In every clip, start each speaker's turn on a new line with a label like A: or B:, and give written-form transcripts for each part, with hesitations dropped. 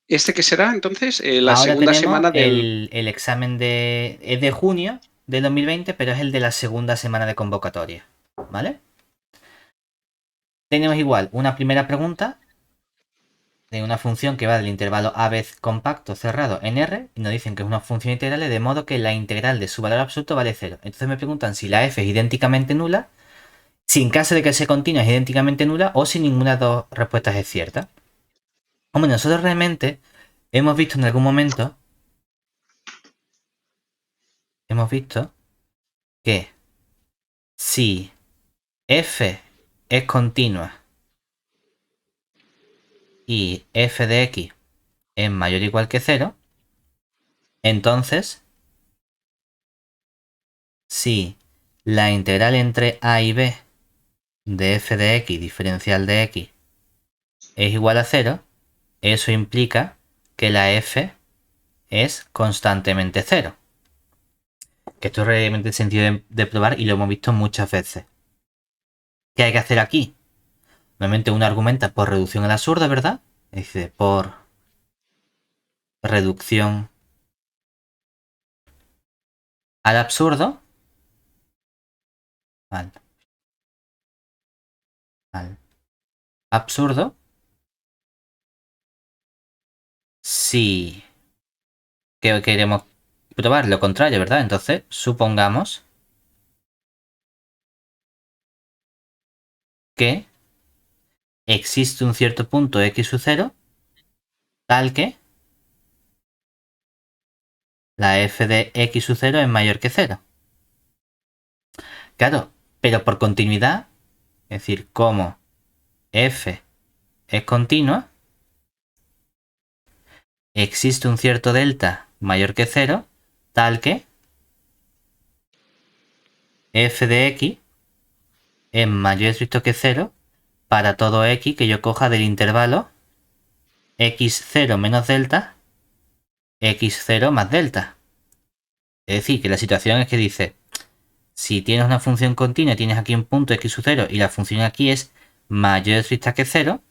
A: ¿Este qué será entonces? La
B: Ahora
A: segunda
B: tenemos
A: semana del...
B: el examen es de junio de 2020, pero es el de la segunda semana de convocatoria. ¿Vale? Tenemos igual una primera pregunta de una función que va del intervalo a vez compacto cerrado en R y nos dicen que es una función integral de modo que la integral de su valor absoluto vale 0. Entonces me preguntan si la f es idénticamente nula, si en caso de que sea continua es idénticamente nula o si ninguna de las dos respuestas es cierta. Hombre, nosotros realmente hemos visto en algún momento, hemos visto que si f es continua y f de x es mayor o igual que 0, entonces si la integral entre a y b de f de x diferencial de x es igual a 0, eso implica que la f es constantemente 0. Que esto es realmente sencillo de probar y lo hemos visto muchas veces. ¿Qué hay que hacer aquí? Normalmente uno argumenta por reducción al absurdo, ¿verdad? Dice por reducción al absurdo. Al, al absurdo. Si queremos probar lo contrario, ¿verdad? Entonces, supongamos que existe un cierto punto x sub 0 tal que la f de x sub 0 es mayor que 0. Claro, pero por continuidad, es decir, como f es continua, existe un cierto delta mayor que 0 tal que f de x es mayor o estricto que 0 para todo x que yo coja del intervalo x0 menos delta, x0 más delta. Es decir, que la situación es que dice, si tienes una función continua y tienes aquí un punto x sub 0 y la función aquí es mayor o estricta que 0,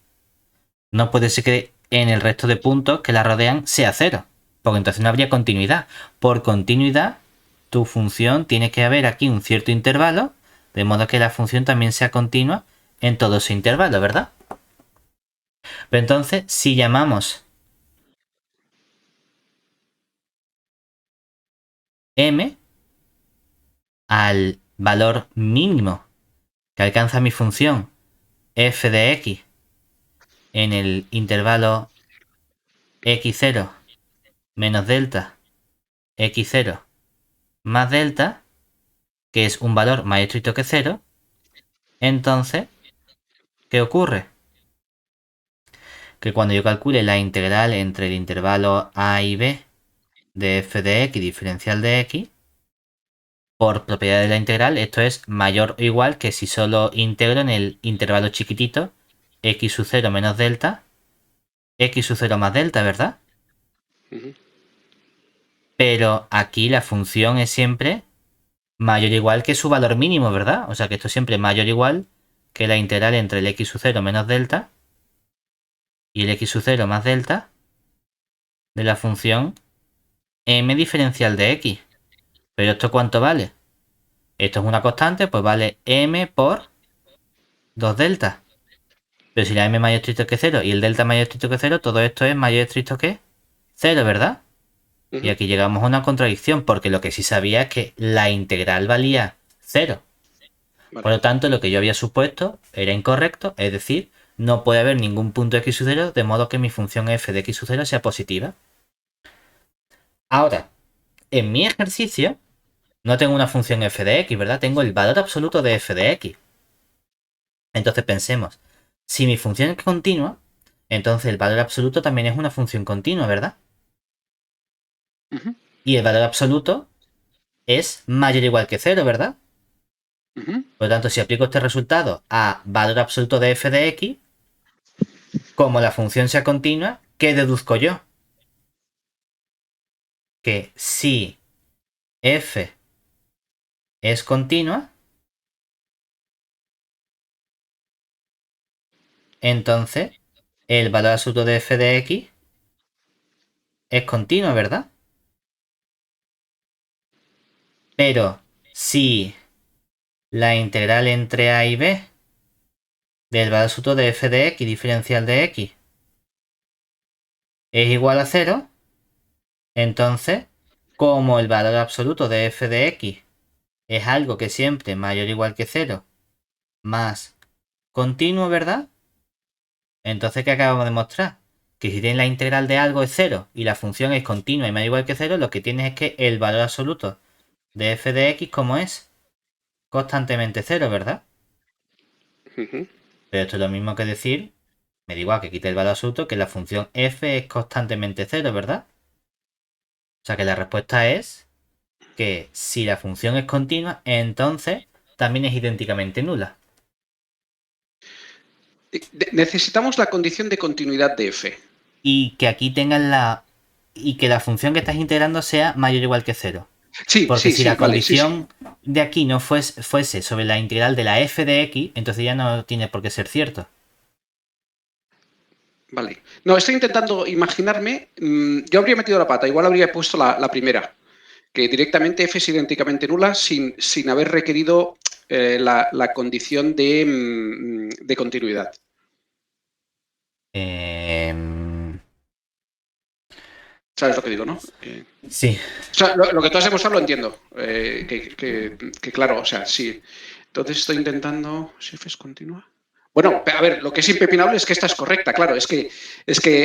B: no puede ser que en el resto de puntos que la rodean sea 0, porque entonces no habría continuidad. Por continuidad, tu función tiene que haber aquí un cierto intervalo, de modo que la función también sea continua en todo ese intervalo, ¿verdad? Pero entonces, si llamamos m al valor mínimo que alcanza mi función f de x en el intervalo x0 menos delta x0 más delta, que es un valor más estricto que 0, entonces, ¿qué ocurre? Que cuando yo calcule la integral entre el intervalo a y b de f de x diferencial de x, por propiedad de la integral, esto es mayor o igual que si solo integro en el intervalo chiquitito x sub 0 menos delta, x sub 0 más delta, ¿verdad?
A: Ujú.
B: Pero aquí la función es siempre mayor o igual que su valor mínimo, ¿verdad? O sea que esto es siempre mayor o igual que la integral entre el x sub 0 menos delta y el x sub 0 más delta de la función m diferencial de x. ¿Pero esto cuánto vale? Esto es una constante, pues vale m por 2 delta. Pero si la m es mayor estricto que 0 y el delta es mayor estricto que 0, todo esto es mayor estricto que 0, ¿verdad? Y
A: Ujú.
B: aquí llegamos a una contradicción, porque lo que sí sabía es que la integral valía 0. Por
A: Vale.
B: lo tanto, lo que yo había supuesto era incorrecto, es decir, no puede haber ningún punto x sub 0 de modo que mi función f de x sub 0 sea positiva. Ahora, en mi ejercicio no tengo una función f de x, ¿verdad? Tengo el valor absoluto de f de x. Entonces pensemos, si mi función es continua, entonces el valor absoluto también es una función continua, ¿verdad?
A: Ujú.
B: Y el valor absoluto es mayor o igual que 0, ¿verdad?
A: Ujú.
B: Por lo tanto, si aplico este resultado a valor absoluto de f de x, como la función sea continua, ¿qué deduzco yo? Que si f es continua, entonces el valor absoluto de f de x es continua, ¿verdad? Pero si la integral entre a y b del valor absoluto de f de x diferencial de x es igual a 0, entonces, como el valor absoluto de f de x es algo que siempre es mayor o igual que 0 más continuo, ¿verdad? Entonces, ¿qué acabamos de mostrar? Que si tienes la integral de algo es 0 y la función es continua y mayor o igual que 0, lo que tienes es que el valor absoluto de f de x, como es constantemente 0, ¿verdad?
A: Ujú.
B: Pero esto es lo mismo que decir, me da igual que quite el valor absoluto, que la función f es constantemente 0, ¿verdad? O sea que la respuesta es que si la función es continua, entonces también es idénticamente nula.
A: Necesitamos la condición de continuidad de f.
B: Y que aquí tengas la... y que la función que estás integrando sea mayor o igual que 0.
A: Sí,
B: Porque
A: sí,
B: si
A: sí,
B: la
A: vale, sí, sí.
B: condición de aquí no fuese sobre la integral de la f de x, entonces ya no tiene por qué ser cierto.
A: Vale. No, estoy intentando imaginarme. Yo habría metido la pata, igual habría puesto la primera, que directamente f es idénticamente nula sin haber requerido la condición de continuidad.
B: Em,
A: ¿Sabes lo que digo, no?
B: sí.
A: O sea, lo que tú has demostrado lo entiendo. Que claro, o sea, sí. Entonces estoy intentando. Si f es continua. Bueno, a ver, lo que es impepinable es que esta es correcta, claro. Es que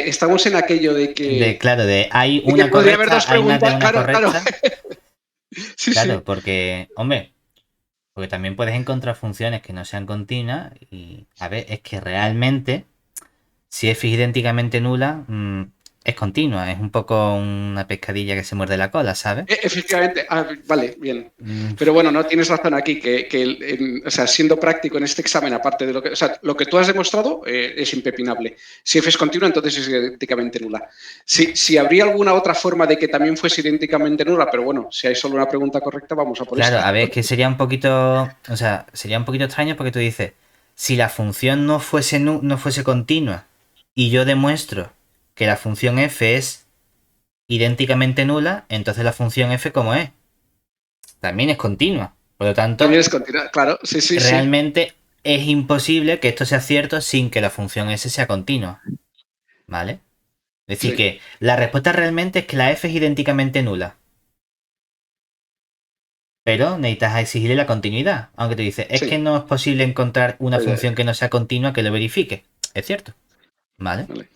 A: estamos en aquello de que,
B: Claro, hay
A: de que
B: una
A: podría haber
B: correcta,
A: dos
B: hay más de
A: preguntas.
B: una
A: Claro, claro.
B: correcta.
A: Sí,
B: Claro,
A: sí.
B: porque, hombre, porque también puedes encontrar funciones que no sean continuas y, a ver, es que realmente, si f es idénticamente nula, es continua, es un poco una pescadilla que se muerde la cola, ¿sabes?
A: Efectivamente. Vale, bien.
B: Mm,
A: Pero bueno, no tienes razón aquí, o sea, siendo práctico en este examen, aparte de lo que. O sea, lo que tú has demostrado es impepinable. Si f es continua, entonces es idénticamente nula. Si habría alguna otra forma de que también fuese idénticamente nula, pero bueno, si hay solo una pregunta correcta, vamos a por
B: claro, a
A: esta.
B: ver, es que sería un poquito, o sea, sería un poquito extraño porque tú dices, si la función no fuese continua y yo demuestro que la función f es idénticamente nula, entonces la función f como es, también es continua. Por lo
A: También
B: tanto,
A: es continua, claro, sí, sí, sí.
B: realmente es imposible que esto sea cierto sin que la función s sea continua, ¿vale? Es decir,
A: Sí,
B: que la respuesta realmente es que la f es idénticamente nula, pero necesitas exigirle la continuidad. Aunque te dice, es que
A: sí.
B: no es posible encontrar una
A: Vale,
B: función que no sea continua que lo verifique. Es cierto, ¿vale?
A: vale,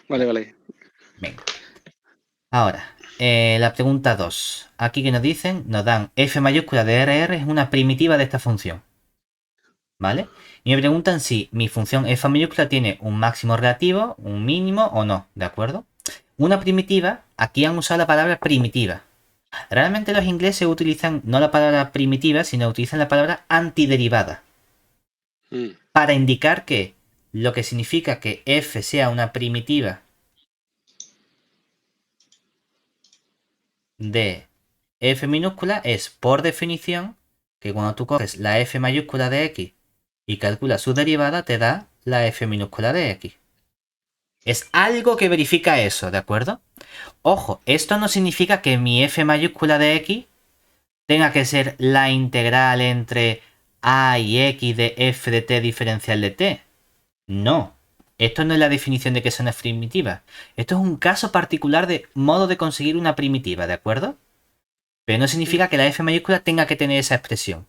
A: vale, vale.
B: Venga. Ahora, la pregunta 2. Aquí que nos dicen, nos dan f mayúscula de RR es una primitiva de esta función. ¿Vale? Y me preguntan si mi función f mayúscula tiene un máximo relativo, un mínimo o no, ¿de acuerdo? Una primitiva, aquí han usado la palabra primitiva. Realmente los ingleses utilizan no la palabra primitiva, sino utilizan la palabra antiderivada,
A: Mm,
B: para indicar que lo que significa que f sea una primitiva de f minúscula es, por definición, que cuando tú coges la f mayúscula de x y calculas su derivada, te da la f minúscula de x. Es algo que verifica eso, ¿de acuerdo? Ojo, esto no significa que mi f mayúscula de x tenga que ser la integral entre a y x de f de t diferencial de t. No. Esto no es la definición de que son una primitiva. Esto es un caso particular de modo de conseguir una primitiva, ¿de acuerdo? Pero no
A: mm.
B: significa que la f mayúscula tenga que tener esa expresión.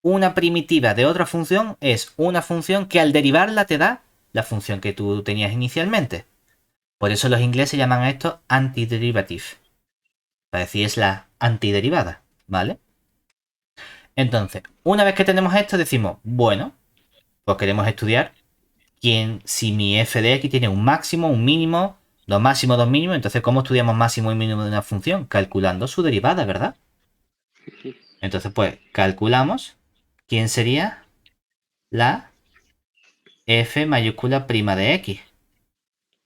B: Una primitiva de otra función es una función que al derivarla te da la función que tú tenías inicialmente. Por eso los ingleses llaman a esto antiderivative. Para decir es la antiderivada, ¿vale? Entonces, una vez que tenemos esto, decimos, bueno, pues queremos estudiar si mi f de x tiene un máximo, un mínimo, dos máximos, dos mínimos. Entonces, ¿cómo estudiamos máximo y mínimo de una función? Calculando su derivada, ¿verdad? Entonces, pues, calculamos quién sería la f mayúscula prima de x.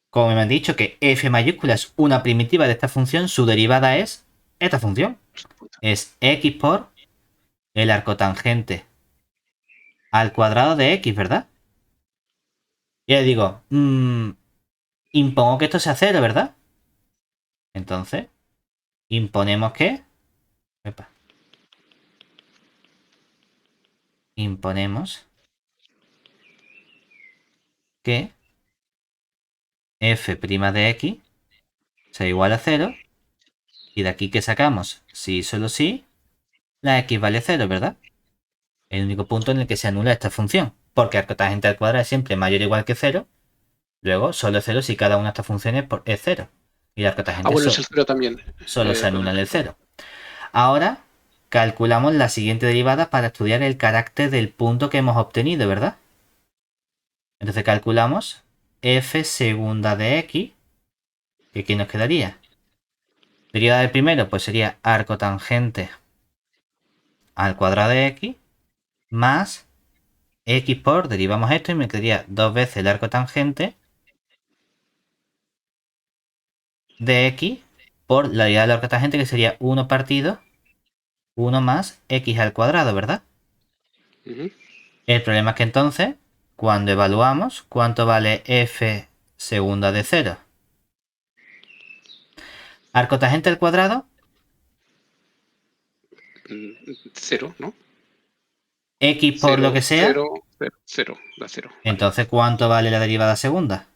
B: Como me han dicho que f mayúscula es una primitiva de esta función, su derivada es esta función. Es x por el arcotangente al cuadrado de x, ¿verdad? Y le digo, impongo que esto sea cero, ¿verdad? Entonces, imponemos que... Epa. Imponemos que f' de x sea igual a 0. Y de aquí que sacamos, si y solo si, la x vale 0, ¿verdad? El único punto en el que se anula esta función. Porque arcotangente al cuadrado es siempre mayor o igual que 0. Luego, solo 0 si cada una de estas funciones es 0. Y la arcotangente
A: bueno, es el 0 también.
B: solo se anula en el 0. Ahora, calculamos la siguiente derivada para estudiar el carácter del punto que hemos obtenido, ¿verdad? Entonces calculamos f segunda de x. ¿Y aquí nos quedaría? Derivada del primero, pues sería arcotangente al cuadrado de x más x por, derivamos esto y me quedaría 2 veces el arcotangente de x por la derivada del arcotangente, que sería 1 partido 1 más x al cuadrado, ¿verdad? El problema es que entonces, cuando evaluamos, ¿cuánto vale f segunda de 0? Arcotangente al cuadrado.
A: 0, ¿no?
B: X por lo que sea.
A: 0, 0, da 0.
B: Entonces, ¿cuánto vale la derivada segunda?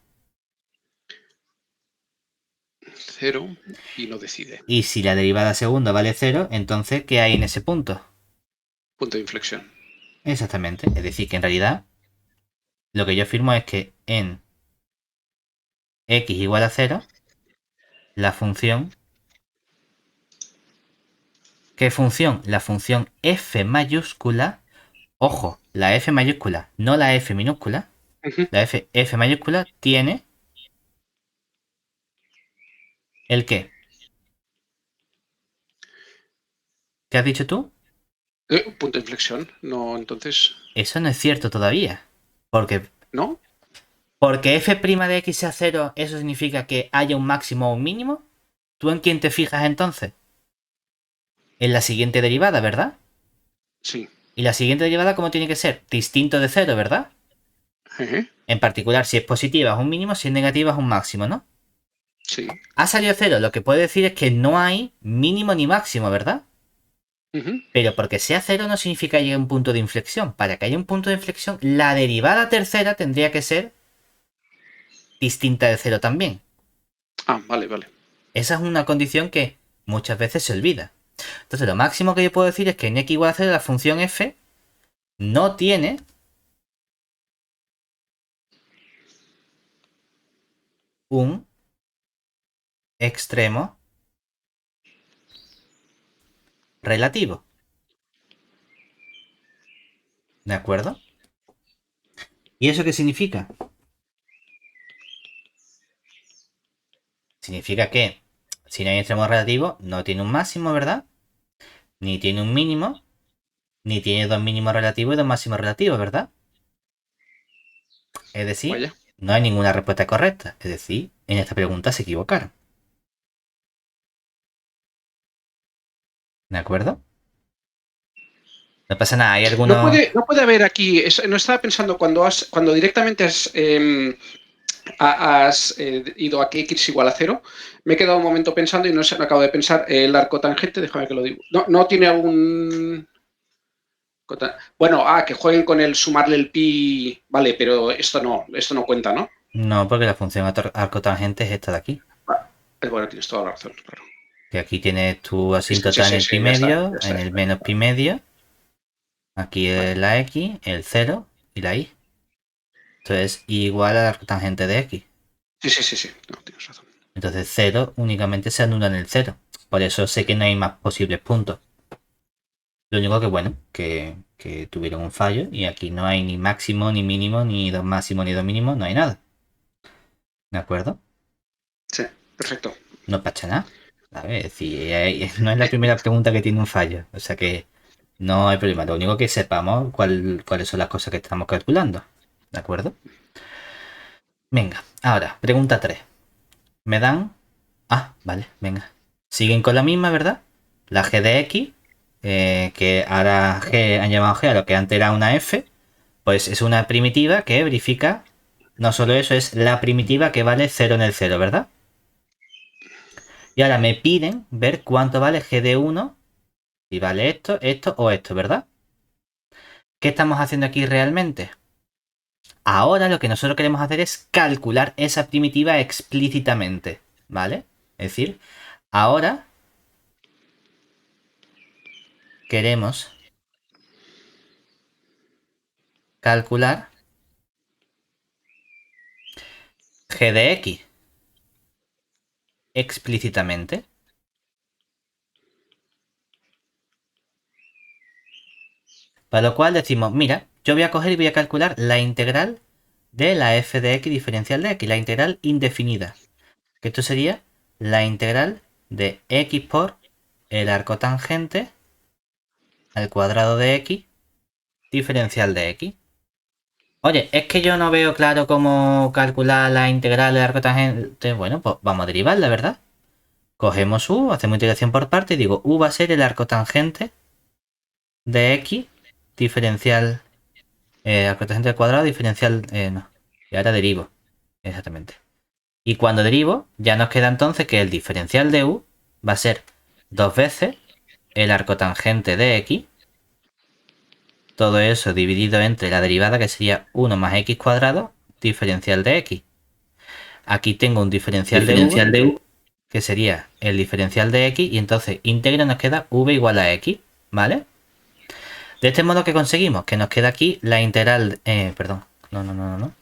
A: 0 y no decide.
B: Y si la derivada segunda vale 0, entonces, ¿qué hay en ese punto?
A: Punto de inflexión.
B: Exactamente. Es decir, que en realidad lo que yo afirmo es que en x igual a 0, la función... ¿Qué función? La función f mayúscula. Ojo, la f mayúscula, no la f minúscula. La f mayúscula tiene... ¿El qué? ¿Qué has dicho tú?
A: Punto de inflexión. No, entonces...
B: Eso no es cierto todavía. Porque...
A: ¿No?
B: Porque f' de x sea 0, ¿eso significa que haya un máximo o un mínimo? ¿Tú en quién te fijas entonces? En la siguiente derivada, ¿verdad?
A: Sí.
B: Y la siguiente derivada, ¿cómo tiene que ser? Distinto de 0, ¿verdad? En particular, si es positiva es un mínimo, si es negativa es un máximo, ¿no?
A: Sí.
B: Ha salido 0, lo que puede decir es que no hay mínimo ni máximo, ¿verdad? Pero porque sea 0 no significa que haya un punto de inflexión. Para que haya un punto de inflexión, la derivada tercera tendría que ser distinta de 0 también.
A: Ah, vale, vale.
B: Esa es una condición que muchas veces se olvida. Entonces, lo máximo que yo puedo decir es que en x igual a 0 la función f no tiene un extremo relativo. ¿De acuerdo? ¿Y eso qué significa? Significa que si no hay extremo relativo, no tiene un máximo, ¿verdad? Ni tiene un mínimo, ni tiene dos mínimos relativos y dos máximos relativos, ¿verdad? Es decir,
A: Vaya.
B: no hay ninguna respuesta correcta. Es decir, en esta pregunta se equivocaron. ¿De acuerdo? No pasa nada, hay algunos...
A: No puede haber aquí, no estaba pensando cuando directamente has ido a que x igual a 0, me he quedado un momento pensando y no acabo de pensar, el arco tangente, déjame que lo digo, no tiene algún... Bueno, que jueguen con el sumarle el pi, vale, pero esto no cuenta, ¿no?
B: No, porque la función arcotangente es esta de aquí.
A: Bueno, tienes toda la razón, claro.
B: Que aquí tienes tu asíntota en el pi medio, en el menos pi medio. Aquí es la x, el 0 y la y. Entonces, igual a la arcotangente de x.
A: Sí. No, tienes razón.
B: Entonces 0 únicamente se anula en el 0. Por eso sé que no hay más posibles puntos. Lo único que, bueno, que tuvieron un fallo y aquí no hay ni máximo, ni mínimo, ni dos máximos, ni dos mínimos, no hay nada. ¿De acuerdo?
A: Sí, perfecto.
B: No pasa nada. ¿Sabes? Es decir, no es la primera pregunta que tiene un fallo. O sea que no hay problema. Lo único que sepamos cuáles son las cosas que estamos calculando. ¿De acuerdo? Venga, ahora, pregunta 3. Me dan... vale, venga. Siguen con la misma, ¿verdad? La g de x, que ahora g han llamado g a lo que antes era una f, pues es una primitiva que verifica, no solo eso, es la primitiva que vale 0 en el 0, ¿verdad? Y ahora me piden ver cuánto vale g de 1, si vale esto, esto o esto, ¿verdad? ¿Qué estamos haciendo aquí realmente? Ahora lo que nosotros queremos hacer es calcular esa primitiva explícitamente, ¿vale? Es decir, ahora queremos calcular g de x explícitamente. Para lo cual decimos, mira, yo voy a coger y voy a calcular la integral de la f de x diferencial de x, la integral indefinida. Que esto sería la integral de x por el arco tangente al cuadrado de x diferencial de x. Oye, es que yo no veo claro cómo calcular la integral del arco tangente. Bueno, pues vamos a derivarla, ¿verdad? Cogemos u, hacemos integración por parte y digo, u va a ser el arco tangente de x diferencial, arco tangente al cuadrado diferencial, no. Y ahora derivo, exactamente. Y cuando derivo, ya nos queda entonces que el diferencial de u va a ser dos veces el arco tangente de x, todo eso dividido entre la derivada que sería 1 más x cuadrado diferencial de x. Aquí tengo un diferencial de v
C: Diferencial de u.
B: que sería el diferencial de x y entonces íntegra nos queda v igual a x, ¿vale? De este modo que conseguimos que nos queda aquí la integral, perdón, no.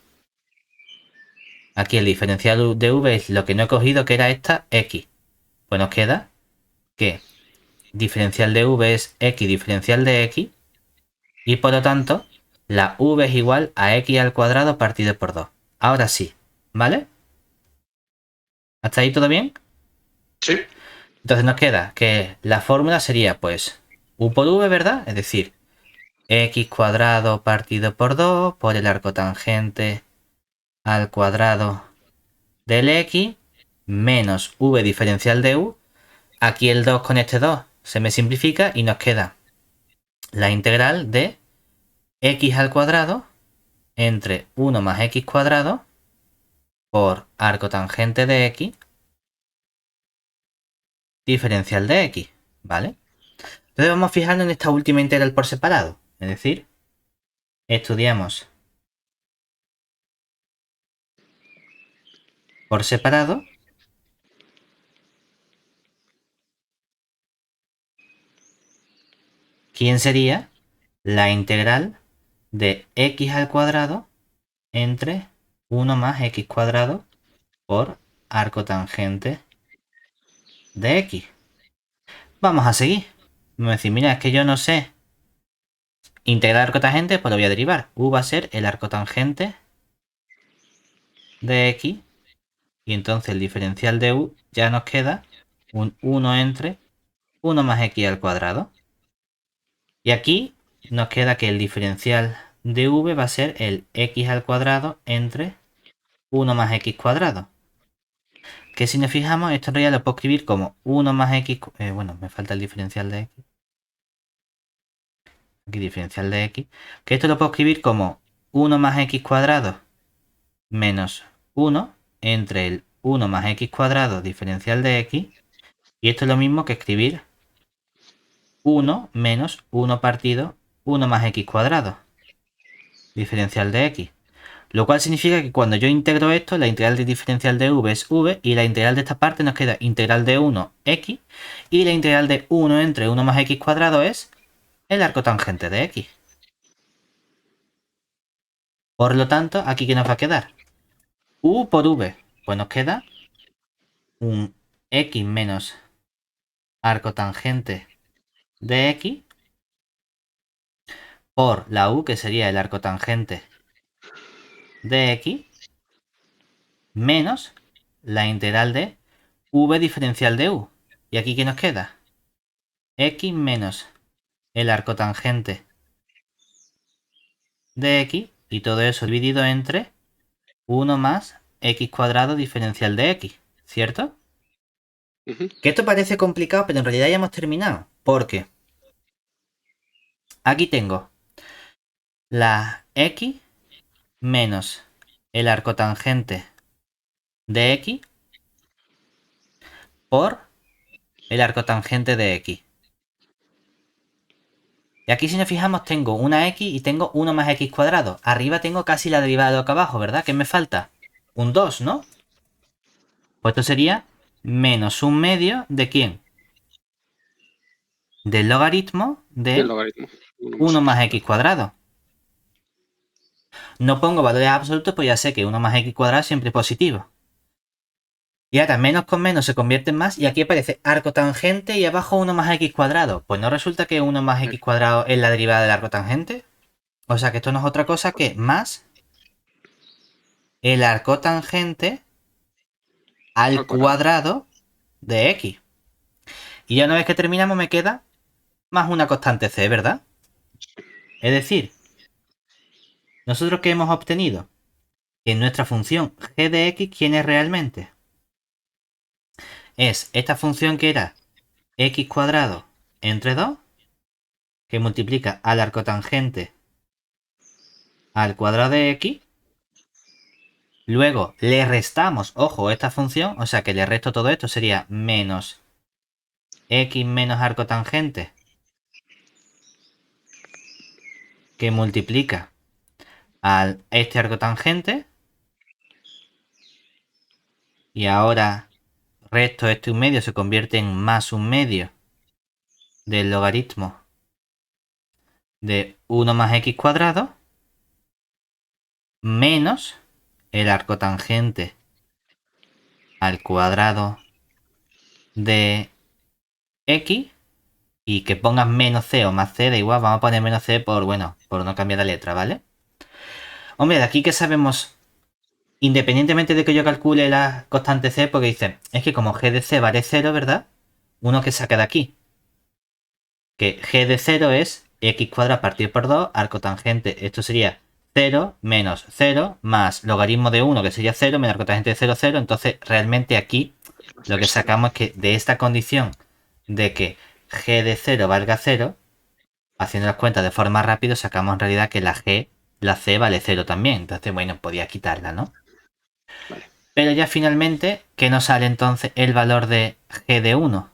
B: Aquí el diferencial de v es lo que no he cogido, que era esta x. Pues nos queda que diferencial de v es x diferencial de x y por lo tanto la v es igual a x al cuadrado partido por 2. Ahora sí, ¿vale? ¿Hasta ahí todo bien?
A: Sí.
B: Entonces nos queda que la fórmula sería pues u por v, ¿verdad? Es decir, x cuadrado partido por 2 por el arco tangente al cuadrado del x menos v diferencial de u. Aquí el 2 con este 2 se me simplifica y nos queda la integral de x al cuadrado entre 1 más x cuadrado por arco tangente de x diferencial de x, ¿vale? Entonces vamos a fijarnos en esta última integral por separado. Es decir, estudiamos por separado quién sería la integral de x al cuadrado entre 1 más x cuadrado por arco tangente de x. Vamos a seguir. Me decir, mira, es que yo no sé integrar arco tangente, pues lo voy a derivar. U va a ser el arco tangente de x y entonces el diferencial de u ya nos queda un 1 entre 1 más x al cuadrado. Y aquí nos queda que el diferencial de v va a ser el x al cuadrado entre 1 más x cuadrado. Que si nos fijamos, esto en realidad lo puedo escribir como 1 más x... bueno, me falta el diferencial de x. Aquí diferencial de x. Que esto lo puedo escribir como 1 más x cuadrado menos 1 entre el 1 más x cuadrado diferencial de x. Y esto es lo mismo que escribir 1 menos 1 partido 1 más x cuadrado diferencial de x. Lo cual significa que cuando yo integro esto, la integral de diferencial de v es v y la integral de esta parte nos queda integral de 1 x y la integral de 1 entre 1 más x cuadrado es el arco tangente de x. Por lo tanto, ¿aquí qué nos va a quedar? U por v. Pues nos queda un x menos arco tangente de x por la u, que sería el arco tangente de x, menos la integral de v diferencial de u. ¿Y aquí qué nos queda? X menos el arco tangente de x y todo eso dividido entre 1 más x cuadrado diferencial de x, ¿cierto? Que esto parece complicado, pero en realidad ya hemos terminado. Porque aquí tengo la x menos el arco tangente de x por el arco tangente de x. Y aquí si nos fijamos tengo una x y tengo 1 más x cuadrado. Arriba tengo casi la derivada de lo que abajo, ¿verdad? ¿Qué me falta? Un 2, ¿no? Pues esto sería menos un medio ¿de quién? Del logaritmo
A: Del
B: de
A: logaritmo. 1 más
B: 1
A: x
B: más x
A: cuadrado.
B: cuadrado. No pongo valores absolutos, pues ya sé que 1 más x cuadrado siempre es positivo. Y ahora menos con menos se convierte en más y aquí aparece arco tangente y abajo 1 más x cuadrado. Pues no resulta que 1 más x cuadrado es la derivada del arco tangente. O sea que esto no es otra cosa que más el arco tangente al
A: Al cuadrado.
B: cuadrado de x. Y ya una vez que terminamos me queda más una constante c, ¿verdad? Es decir, nosotros que hemos obtenido que nuestra función g de x, ¿quién es realmente? Es esta función que era x cuadrado entre 2, que multiplica al arco tangente al cuadrado de x. Luego le restamos, ojo, esta función, o sea que le resto todo esto, sería menos x menos arco tangente, que multiplica a este arco tangente. Y ahora resto este un medio se convierte en más un medio del logaritmo de 1 más x cuadrado menos el arco tangente al cuadrado de x. Y que pongas menos c o más c, da igual, vamos a poner menos c por, bueno, por no cambiar la letra, ¿vale? Hombre, de aquí que sabemos, independientemente de que yo calcule la constante c, porque dice, es que como g de c vale 0, ¿verdad? Uno que saca de aquí, que g de 0 es x cuadrado partido por 2, arco tangente, esto sería 0 menos 0 más logaritmo de 1, que sería 0, menos arco tangente de 0, 0. Entonces, realmente aquí lo que sacamos es que de esta condición de que g de 0 valga 0, haciendo las cuentas de forma rápida, sacamos en realidad que la c vale 0 también. Entonces, bueno, podía quitarla, ¿no?
A: Vale.
B: Pero ya finalmente, ¿qué nos sale entonces el valor de g de 1?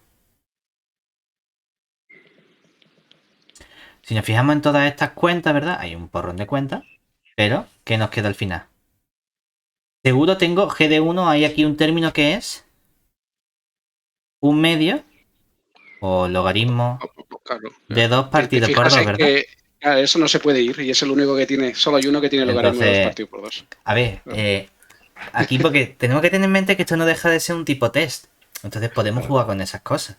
B: Si nos fijamos en todas estas cuentas, ¿verdad? Hay un porrón de cuentas. Pero, ¿qué nos queda al final? Seguro tengo g de 1, hay aquí un término que es un medio o logaritmo
A: Claro,
B: de 2
A: te
B: partido por
A: fijas
B: 2,
A: en
B: ¿verdad?
A: que eso no se puede ir y es el único que tiene, solo hay uno que tiene logaritmo de 2
B: Entonces,
A: partido por 2.
B: a ver,
A: Claro.
B: aquí porque tenemos que tener en mente que esto no deja de ser un tipo test. Entonces podemos
A: Claro.
B: jugar con esas cosas.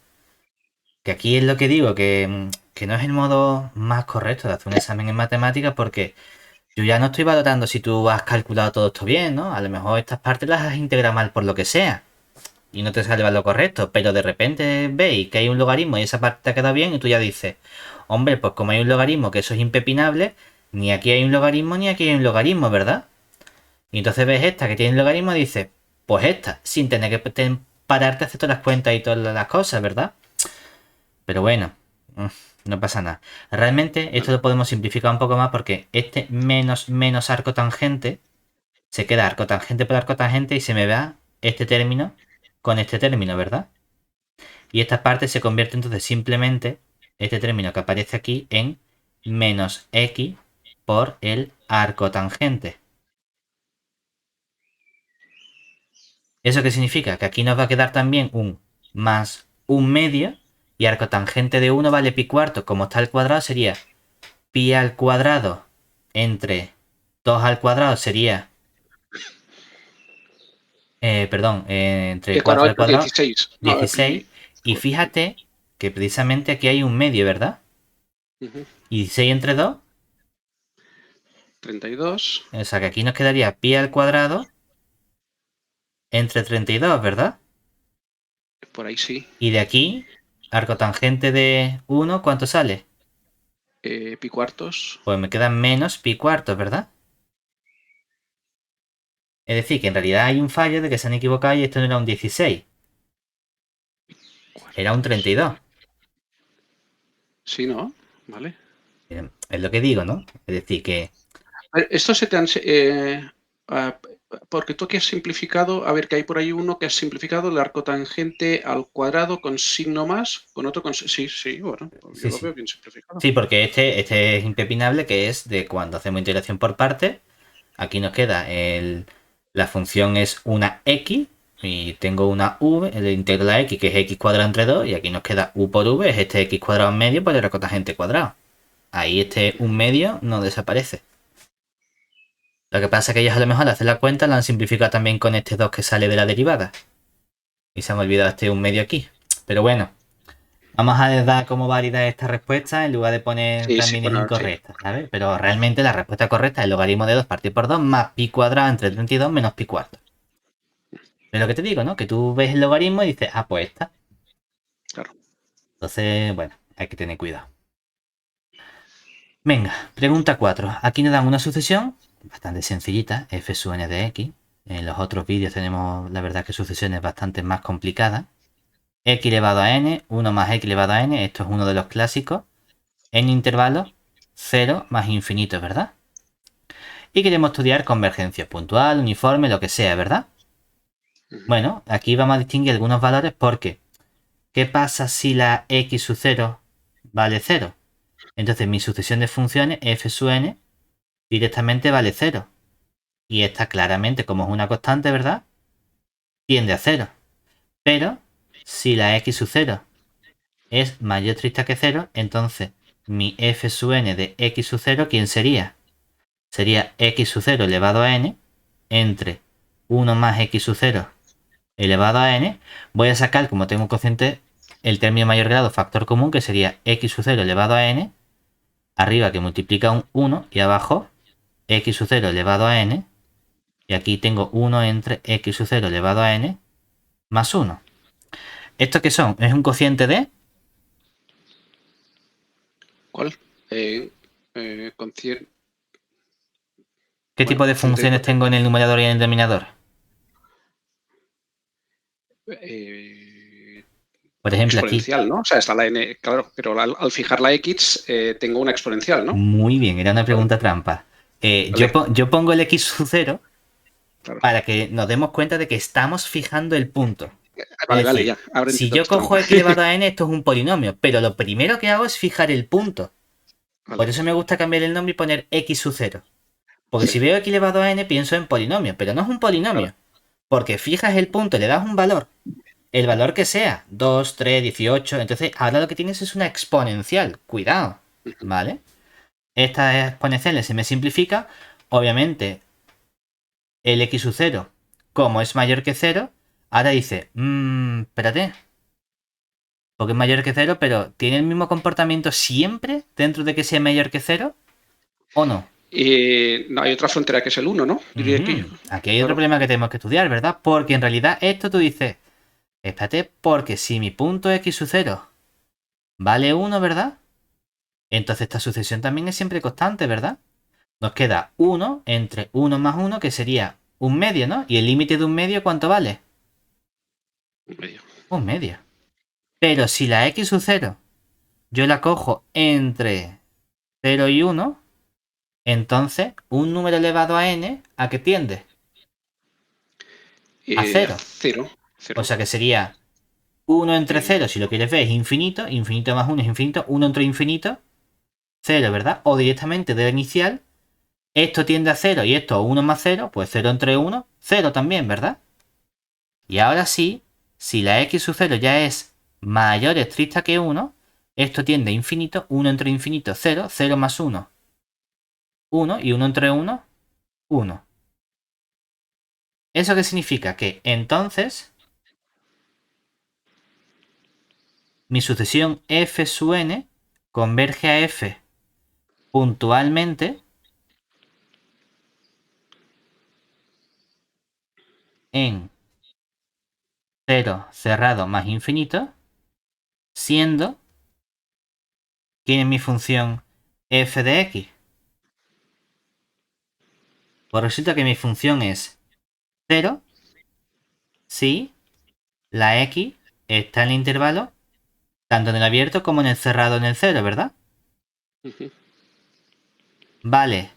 B: Que aquí es lo que digo, que no es el modo más correcto de hacer un examen en matemáticas porque yo ya no estoy valorando si tú has calculado todo esto bien, ¿no? A lo mejor estas partes las has integrado mal por lo que sea y no te sale lo correcto, pero de repente veis que hay un logaritmo y esa parte te ha quedado bien y tú ya dices, hombre, pues como hay un logaritmo que eso es impepinable, ni aquí hay un logaritmo ni aquí hay un logaritmo, ¿verdad? Y entonces ves esta que tiene un logaritmo y dices, pues esta, sin tener que pararte a hacer todas las cuentas y todas las cosas, ¿verdad? Pero bueno, no pasa nada. Realmente esto
A: Vale.
B: lo podemos simplificar un poco más porque este menos arco tangente se queda arco tangente por arco tangente y se me va este término con este término, ¿verdad? Y esta parte se convierte entonces simplemente, este término que aparece aquí, en menos x por el arco tangente. ¿Eso qué significa? Que aquí nos va a quedar también un más un medio y arco tangente de 1 vale pi cuarto. Como está al cuadrado sería pi al cuadrado entre 2 al cuadrado sería, perdón, entre 4 al cuadrado,
A: 16. No,
B: 16. Y fíjate que precisamente aquí hay un medio, ¿verdad? Y 16 entre 2,
A: 32.
B: o sea que aquí nos quedaría pi al cuadrado entre 32, ¿verdad?
A: Por ahí sí.
B: Y de aquí, arco tangente de 1, ¿cuánto sale?
A: Pi cuartos.
B: Pues me queda menos pi cuartos, ¿verdad? Es decir, que en realidad hay un fallo de que se han equivocado y esto no era un 16, era un
A: Cuartos.
B: 32.
A: Sí, ¿no? Vale.
B: Es lo que digo, ¿no? Es decir, que
A: A ver, esto se te han... Porque tú aquí has simplificado, a ver, que hay por ahí uno que has simplificado el arco tangente al cuadrado con signo más, con otro con... Sí, sí, bueno, yo lo veo bien simplificado.
B: Sí, porque este es impepinable, que es de cuando hacemos integración por partes. Aquí nos queda la función es una x y tengo una v, el integro la x que es x cuadrado entre 2 y aquí nos queda u por v, es este x cuadrado en medio por el arco tangente cuadrado. Ahí este un medio no desaparece. Lo que pasa es que ellos a lo mejor al hacer la cuenta lo han simplificado también con este 2 que sale de la derivada. Y se han olvidado este un medio aquí. Pero bueno, vamos a dar como válida esta respuesta en lugar de poner
A: Sí, sí,
B: también es
A: bueno, sí.
B: incorrecta, ¿sabes? Pero realmente la respuesta correcta es el logaritmo de 2 partido por 2 más pi cuadrado entre 32 menos pi cuarto. Pero lo que te digo, ¿no? Que tú ves el logaritmo y dices, ah, pues esta.
A: Claro.
B: Entonces, bueno, hay que tener cuidado. Venga, pregunta 4. Aquí nos dan una sucesión bastante sencillita, f sub n de x. En los otros vídeos tenemos, la verdad, que sucesiones bastante más complicadas. X elevado a n, 1 más x elevado a n, esto es uno de los clásicos. En intervalos 0 más infinito, ¿verdad? Y queremos estudiar convergencia puntual, uniforme, lo que sea, ¿verdad? Bueno, aquí vamos a distinguir algunos valores porque ¿qué pasa si la x sub 0 vale 0? Entonces mi sucesión de funciones f sub n directamente vale 0. Y esta claramente, como es una constante, ¿verdad? Tiende a 0. Pero si la x sub 0 es mayor o trista que 0, entonces mi f sub n de x sub 0, ¿quién sería? Sería x sub 0 elevado a n entre 1 más x sub 0 elevado a n. Voy a sacar, como tengo un cociente, el término mayor grado factor común, que sería x sub 0 elevado a n, arriba que multiplica un 1 y abajo x sub 0 elevado a n, y aquí tengo 1 entre x sub 0 elevado a n más 1. ¿Esto qué son? ¿Es un cociente de?
A: ¿Cuál?
B: ¿Qué
A: Bueno,
B: tipo de
A: cociente
B: funciones tengo en el numerador y en el denominador? Por ejemplo, aquí.
A: exponencial, ¿no? O sea, está la n, claro, pero al fijar la x tengo una exponencial, ¿no?
B: Muy bien, era una pregunta trampa.
A: Vale,
B: Yo pongo el x sub 0
A: claro.
B: para que nos demos cuenta de que estamos fijando el punto. Es
A: Vale, vale,
B: decir,
A: ya. Ahora
B: si
A: entiendo que
B: yo
A: es
B: cojo
A: trampa.
B: x elevado a n, esto es un polinomio, pero lo primero que hago es fijar el punto. Por
A: Vale.
B: eso me gusta cambiar el nombre y poner x sub 0. Porque si veo x elevado a n, pienso en polinomio, pero no es un polinomio.
A: Claro.
B: Porque fijas el punto, le das un valor. El valor que sea, 2, 3, 18. Entonces, ahora lo que tienes es una exponencial. Cuidado, ¿vale? Esta exponencial se me simplifica. Obviamente, el x sub 0, como es mayor que 0, ahora dice, espérate, porque es mayor que 0, pero ¿tiene el mismo comportamiento siempre dentro de que sea mayor que 0 o no?
A: No, hay otra frontera que es el 1, ¿no? Diría que yo.
B: Aquí hay otro
A: Claro.
B: problema que tenemos que estudiar, ¿verdad? Porque en realidad esto tú dices, espérate, porque si mi punto x sub 0 vale 1, ¿verdad? Entonces esta sucesión también es siempre constante, ¿verdad? Nos queda 1 entre 1 más 1, que sería un medio, ¿no? Y el límite de un medio, ¿cuánto vale?
A: Medio.
B: Un medio. Pero si la x sub 0 yo la cojo entre 0 y 1, entonces un número elevado a n, ¿a qué tiende? A 0.
A: Cero.
B: O
A: Cero.
B: sea que sería 1 entre 0, si lo quieres ver, es infinito. Infinito más 1 es infinito. 1 entre infinito, 0, ¿verdad? O directamente de la inicial, esto tiende a 0 y esto a 1 más 0, pues 0 entre 1, 0 también, ¿verdad? Y ahora sí, si la x sub 0 ya es mayor o estricta que 1, esto tiende a infinito. 1 entre infinito, 0. 0 más 1, 1. Y 1 entre 1, 1. ¿Eso qué significa? Que entonces mi sucesión f sub n converge a f puntualmente en 0 cerrado más infinito, siendo, ¿quién es mi función f de x? Pues resulta que mi función es 0 si la x está en el intervalo tanto en el abierto como en el cerrado en el 0, ¿verdad? Vale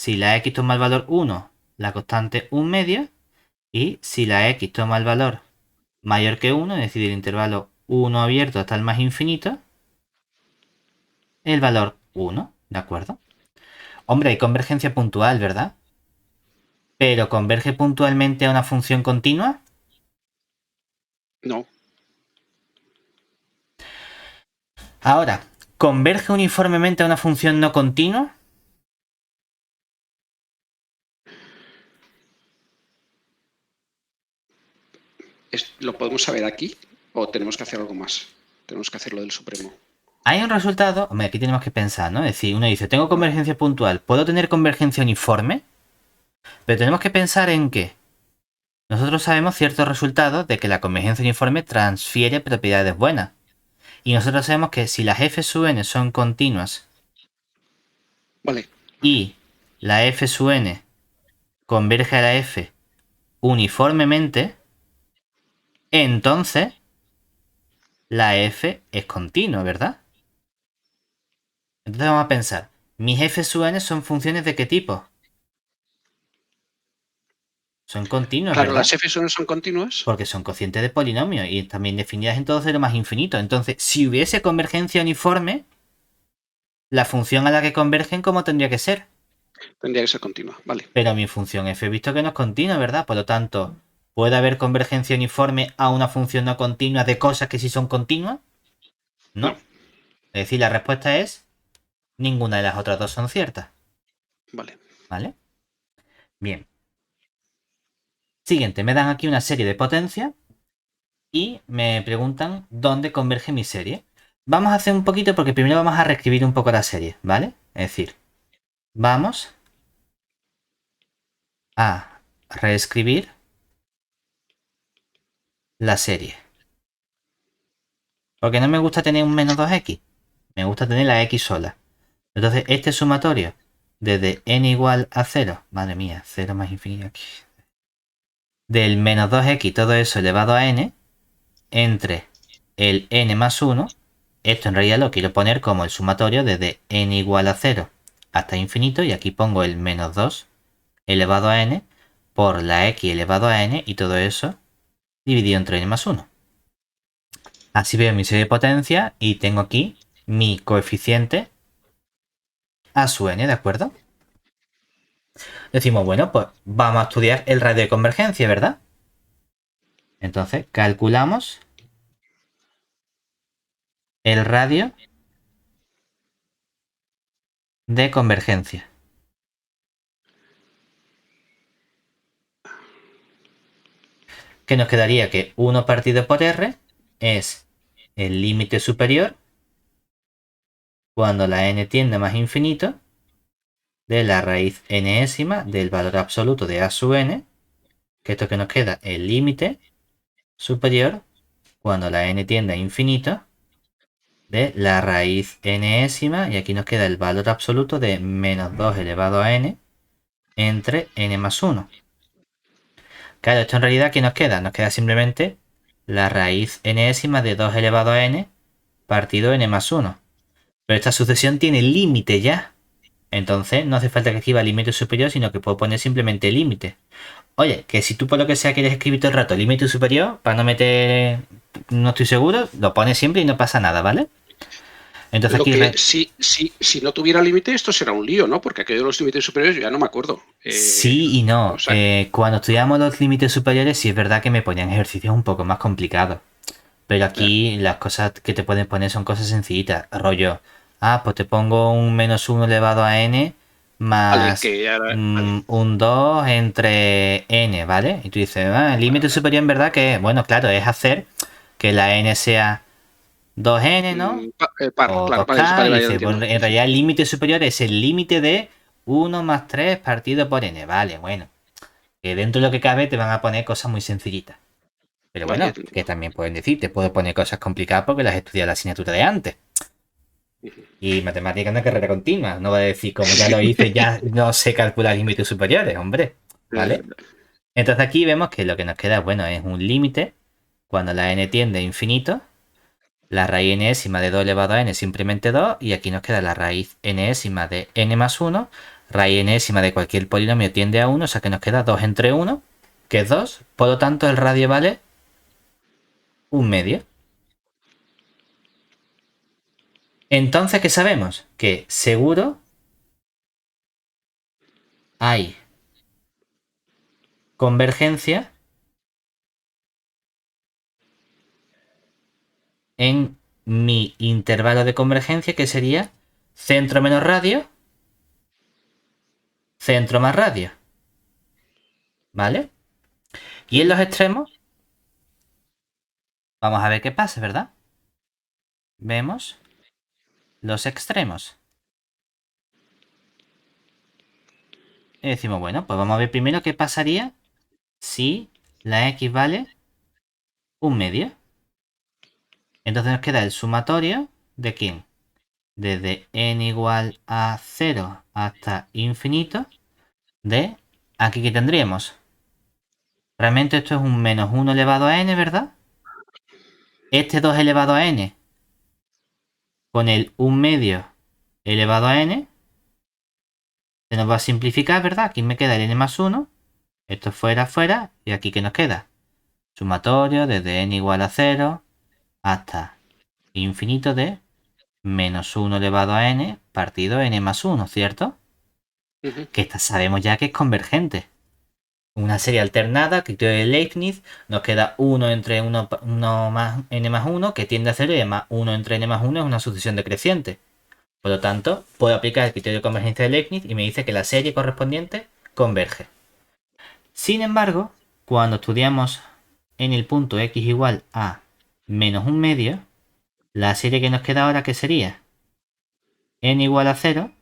B: si la x toma el valor 1, la constante 1/2, y si la x toma el valor mayor que 1, es decir, el intervalo 1 abierto hasta el más infinito, el valor 1, ¿de acuerdo? Hombre, hay convergencia puntual, ¿verdad? Pero ¿converge puntualmente a una función continua?
A: No.
B: Ahora, ¿converge uniformemente a una función no continua?
A: ¿Lo podemos saber aquí o tenemos que hacer algo más? Tenemos que hacerlo del supremo.
B: Hay un resultado, hombre, aquí tenemos que pensar, ¿no? Es decir, uno dice, tengo convergencia puntual, ¿puedo tener convergencia uniforme? Pero tenemos que pensar en que nosotros sabemos ciertos resultados de que la convergencia uniforme transfiere propiedades buenas. Y nosotros sabemos que si las f sub n son continuas,
A: vale,
B: y la f sub n converge a la f uniformemente, entonces la f es continua, ¿verdad? Entonces vamos a pensar, mis f sub n son funciones ¿de qué tipo? Son continuas,
A: claro,
B: ¿verdad?
A: las f son continuas.
B: Porque son cocientes de polinomio y también definidas en todo cero más infinito. Entonces, si hubiese convergencia uniforme, la función a la que convergen, ¿cómo tendría que ser?
A: Tendría que ser continua, vale.
B: Pero mi función f he visto que no es continua, ¿verdad? Por lo tanto, ¿puede haber convergencia uniforme a una función no continua de cosas que sí son continuas? No.
A: No.
B: Es decir, la respuesta es ninguna de las otras dos son ciertas.
A: Vale.
B: ¿Vale? Bien. Siguiente, me dan aquí una serie de potencias y me preguntan dónde converge mi serie. Vamos a hacer un poquito porque primero vamos a reescribir un poco la serie, ¿vale? Es decir, vamos a reescribir la serie. Porque no me gusta tener un menos 2x. Me gusta tener la x sola. Entonces, este sumatorio desde n igual a 0, madre mía, 0 más infinito aquí, del menos 2x, todo eso elevado a n, entre el n más 1, esto en realidad lo quiero poner como el sumatorio desde n igual a 0 hasta infinito, y aquí pongo el menos 2 elevado a n por la x elevado a n, y todo eso dividido entre n más 1. Así veo mi serie de potencia y tengo aquí mi coeficiente a su n, ¿de acuerdo? Decimos, bueno, pues vamos a estudiar el radio de convergencia, ¿verdad? Entonces, calculamos el radio de convergencia, que nos quedaría que 1 partido por r es el límite superior cuando la n tiende a más infinito de la raíz enésima del valor absoluto de a sub n, que esto que nos queda el límite superior cuando la n tiende a infinito de la raíz enésima, y aquí nos queda el valor absoluto de menos 2 elevado a n entre n más 1. Claro, esto en realidad, ¿qué nos queda? Nos queda simplemente la raíz enésima de 2 elevado a n partido n más 1. Pero esta sucesión tiene límite ya. Entonces no hace falta que escriba límite superior, sino que puedo poner simplemente límite. Oye, que si tú por lo que sea quieres escribir todo el rato límite superior, para no meter, no estoy seguro, lo pones siempre y no pasa nada, ¿vale? Entonces
A: Lo
B: aquí...
A: que si no tuviera límite, esto será un lío, ¿no? Porque aquello de los límites superiores yo ya no me acuerdo.
B: Sí y no.
A: O sea,
B: Cuando estudiamos los límites superiores, sí es verdad que me ponían ejercicios un poco más complicados. Pero aquí las cosas que te pueden poner son cosas sencillitas. Rollo, pues te pongo un menos 1 elevado a n
A: vale,
B: más
A: vale.
B: un 2 entre n, ¿vale? Y tú dices, el límite superior en verdad que, bueno, claro, es hacer que la n sea 2n, ¿no? O
A: Claro,
B: 2k,
A: vale,
B: y
A: ya
B: dice,
A: entiendo.
B: bueno, en realidad el límite superior es el límite de 1 más 3 partido por n, vale, bueno. Que dentro de lo que cabe te van a poner cosas muy sencillitas. Pero
A: Vale, ya
B: bueno,
A: te
B: que
A: entiendo.
B: también pueden decir, te puedo poner cosas complicadas porque las he estudiado la asignatura de antes. Y matemáticas es una carrera continua. No va a decir, como ya lo hice, ya no sé calcular límites superiores, hombre. ¿Vale? Entonces aquí vemos que lo que nos queda, bueno, es un límite cuando la n tiende a infinito. La raíz enésima de 2 elevado a n simplemente 2. Y aquí nos queda la raíz enésima de n más 1. raíz enésima de cualquier polinomio tiende a 1, o sea que nos queda 2 entre 1, que es 2. Por lo tanto, el radio vale 1/2. Entonces, ¿qué sabemos? Que seguro hay convergencia en mi intervalo de convergencia, que sería centro menos radio, centro más radio. ¿Vale? Y en los extremos, vamos a ver qué pasa, ¿verdad? Vemos los extremos. Y decimos, bueno, pues vamos a ver primero qué pasaría si la x vale 1/2. Entonces nos queda el sumatorio de ¿quién? Desde n igual a 0 hasta infinito de aquí que tendríamos. Realmente esto es un menos 1 elevado a n, ¿verdad? Este 2 elevado a n con el 1/2 elevado a n se nos va a simplificar, ¿verdad? Aquí me queda el n más 1. Esto fuera, fuera. Y aquí que nos queda sumatorio desde n igual a 0 hasta infinito de menos 1 elevado a n partido n más 1, ¿cierto? Que esta sabemos ya que es convergente. Una serie alternada, criterio de Leibniz, nos queda 1 entre 1, más n más 1, que tiende a 0, y además 1 entre n más 1 es una sucesión decreciente. Por lo tanto, puedo aplicar el criterio de convergencia de Leibniz y me dice que la serie correspondiente converge. Sin embargo, cuando estudiamos en el punto x igual a menos 1/2, la serie que nos queda ahora, ¿qué sería? N igual a 0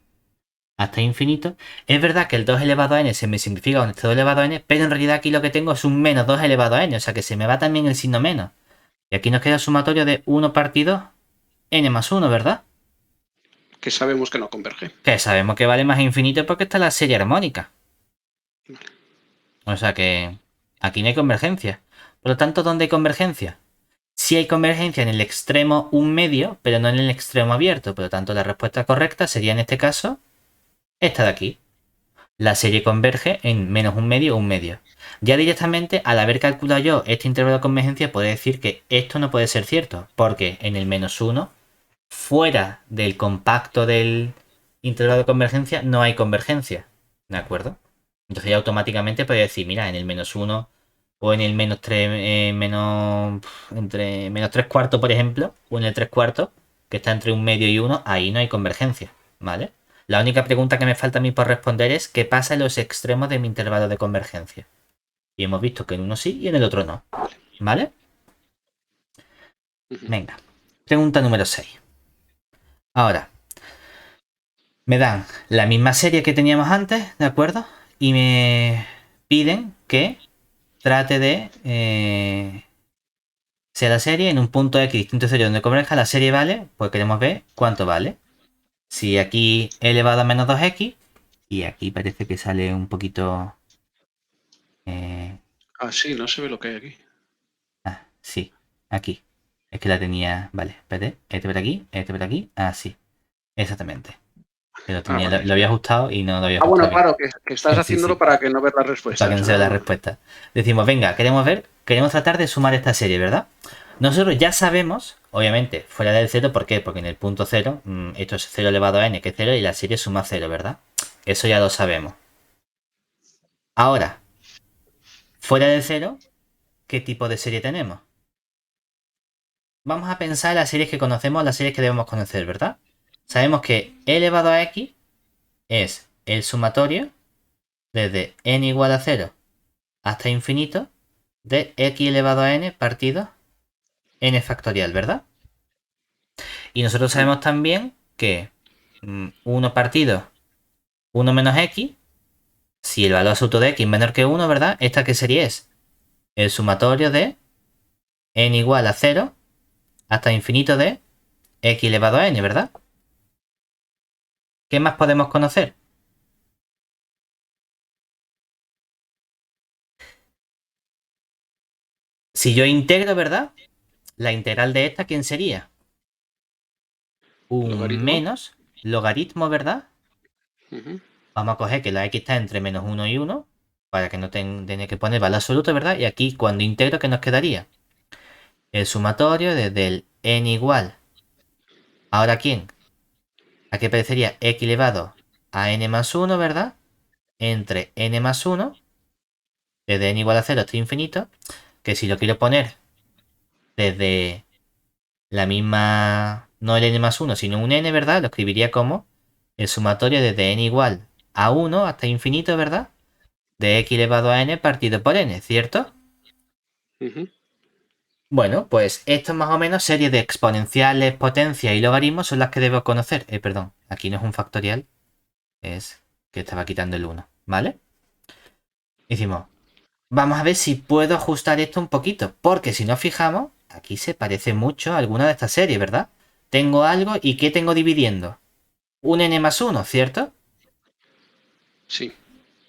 B: hasta infinito. Es verdad que el 2 elevado a n se me simplifica con este 2 elevado a n, pero en realidad aquí lo que tengo es un menos 2 elevado a n, o sea que se me va también el signo menos. Y aquí nos queda el sumatorio de 1 partido n más 1, ¿verdad?
A: Que sabemos que no converge.
B: Que sabemos que vale más infinito porque está la serie armónica. O sea que aquí no hay convergencia. Por lo tanto, ¿dónde hay convergencia? Sí hay convergencia en el extremo 1/2, pero no en el extremo abierto. Por lo tanto, la respuesta correcta sería en este caso esta de aquí. La serie converge en menos 1/2 o 1/2. Ya directamente, al haber calculado yo este intervalo de convergencia, puedo decir que esto no puede ser cierto, porque en el menos 1, fuera del compacto del intervalo de convergencia, no hay convergencia. ¿De acuerdo? Entonces ya automáticamente puedo decir, mira, en el menos 1 o en el menos 3, entre menos 3 cuartos, por ejemplo, o en el 3 cuartos, que está entre 1/2 y 1, ahí no hay convergencia, ¿vale? La única pregunta que me falta a mí por responder es qué pasa en los extremos de mi intervalo de convergencia. Y hemos visto que en uno sí y en el otro no, ¿vale? Venga, pregunta número 6. Ahora, me dan la misma serie que teníamos antes, ¿de acuerdo? Y me piden que trate de sea la serie en un punto x distinto de 0 donde converja. La serie vale, pues queremos ver cuánto vale. Si aquí e elevado a menos 2x, y aquí parece que sale un poquito...
A: sí, no se ve lo que hay aquí.
B: Sí, aquí. Es que la tenía... Vale, espérate. Este por aquí, este por aquí. Sí, exactamente.
A: Vale.
B: Lo había ajustado y no lo había ajustado
A: Bueno,
B: bien.
A: claro, que estás haciéndolo
B: Sí.
A: para que no veas las
B: Para
A: respuestas.
B: que no se vea la respuesta. Decimos, venga, queremos tratar de sumar esta serie, ¿verdad? Nosotros ya sabemos, obviamente, fuera del 0, ¿por qué? Porque en el punto 0, esto es 0 elevado a n, que es 0, y la serie suma 0, ¿verdad? Eso ya lo sabemos. Ahora, fuera del 0, ¿qué tipo de serie tenemos? Vamos a pensar en las series que conocemos, las series que debemos conocer, ¿verdad? Sabemos que e elevado a x es el sumatorio desde n igual a 0 hasta infinito de x elevado a n partido n factorial, ¿verdad? Y nosotros sabemos también que 1 partido 1 menos x, si el valor absoluto de x es menor que 1, ¿verdad? ¿Esta qué serie es? El sumatorio de n igual a 0 hasta infinito de x elevado a n, ¿verdad? ¿Qué más podemos conocer? Si yo integro, ¿verdad? La integral de esta, ¿quién sería? Un
A: Logaritmo.
B: menos logaritmo, ¿verdad? Vamos a coger que la x está entre menos 1 y 1, para que no tenga que poner valor absoluto, ¿verdad? Y aquí cuando integro, ¿qué nos quedaría? El sumatorio desde el n igual. ¿Ahora quién? Aquí aparecería x elevado a n más 1, ¿verdad? Entre n más 1, desde n igual a 0 hasta infinito, que si lo quiero poner desde la misma, no el n más 1, sino un n, ¿verdad? Lo escribiría como el sumatorio desde n igual a 1 hasta infinito, ¿verdad? De x elevado a n partido por n, ¿cierto?
A: Ujú.
B: Bueno, pues esto más o menos serie de exponenciales, potencias y logaritmos son las que debo conocer. Perdón, aquí no es un factorial, es que estaba quitando el 1, ¿vale? Decimos, vamos a ver si puedo ajustar esto un poquito, porque si nos fijamos, aquí se parece mucho a alguna de estas series, ¿verdad? Tengo algo y ¿qué tengo dividiendo? Un n más 1, ¿cierto?
A: Sí.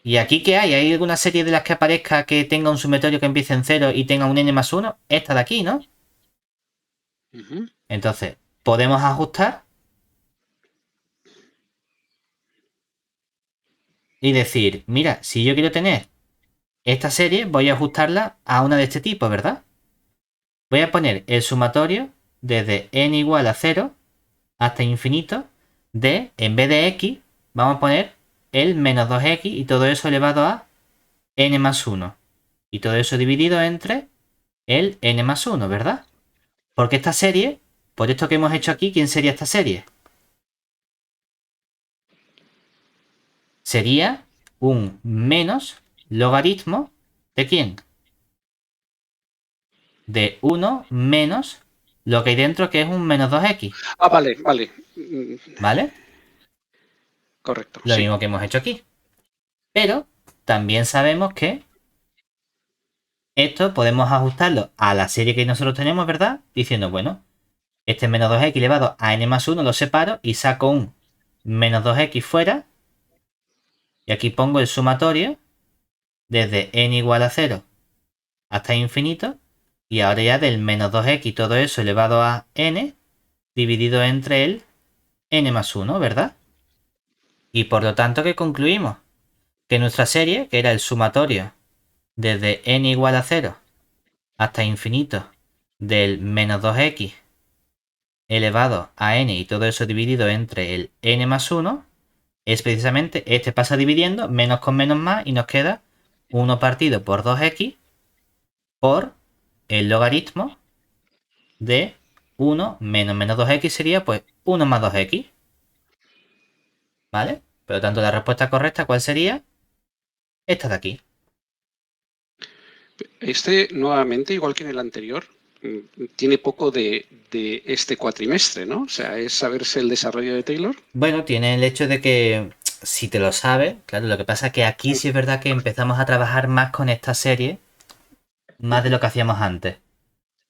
B: ¿Y aquí qué hay? ¿Hay alguna serie de las que aparezca que tenga un sumatorio que empiece en 0 y tenga un n más 1? Esta de aquí, ¿no?
A: Ujú.
B: Entonces, podemos ajustar y decir, mira, si yo quiero tener esta serie, voy a ajustarla a una de este tipo, ¿verdad? Voy a poner el sumatorio desde n igual a 0 hasta infinito de, en vez de x, vamos a poner el menos 2x y todo eso elevado a n más 1. Y todo eso dividido entre el n más 1, ¿verdad? Porque esta serie, por esto que hemos hecho aquí, ¿quién sería esta serie? Sería un menos logaritmo ¿de quién? De 1 menos lo que hay dentro, que es un menos 2x,
A: Ah, vale, vale.
B: ¿vale?
A: Correcto,
B: Lo
A: sí.
B: mismo que hemos hecho aquí. Pero también sabemos que esto podemos ajustarlo a la serie que nosotros tenemos, ¿verdad? Diciendo, bueno, este menos 2x elevado a n más 1 lo separo y saco un menos 2x fuera. Y aquí pongo el sumatorio desde n igual a 0 hasta infinito. Y ahora ya del menos 2x todo eso elevado a n dividido entre el n más 1, ¿verdad? Y por lo tanto, ¿qué concluimos? Que nuestra serie, que era el sumatorio desde n igual a 0 hasta infinito del menos 2x elevado a n y todo eso dividido entre el n más 1, es precisamente este pasa dividiendo menos con menos más y nos queda 1 partido por 2x por el logaritmo de 1 menos menos 2x sería pues 1 más 2x, ¿vale? Por lo tanto, la respuesta correcta, ¿cuál sería? Esta de aquí.
A: Este, nuevamente, igual que en el anterior, tiene poco de este cuatrimestre, ¿no? O sea, es saberse el desarrollo de Taylor.
B: Bueno, tiene el hecho de que si te lo sabes, claro, lo que pasa es que aquí sí es verdad que empezamos a trabajar más con esta serie, más de
A: Ujú.
B: lo que hacíamos antes.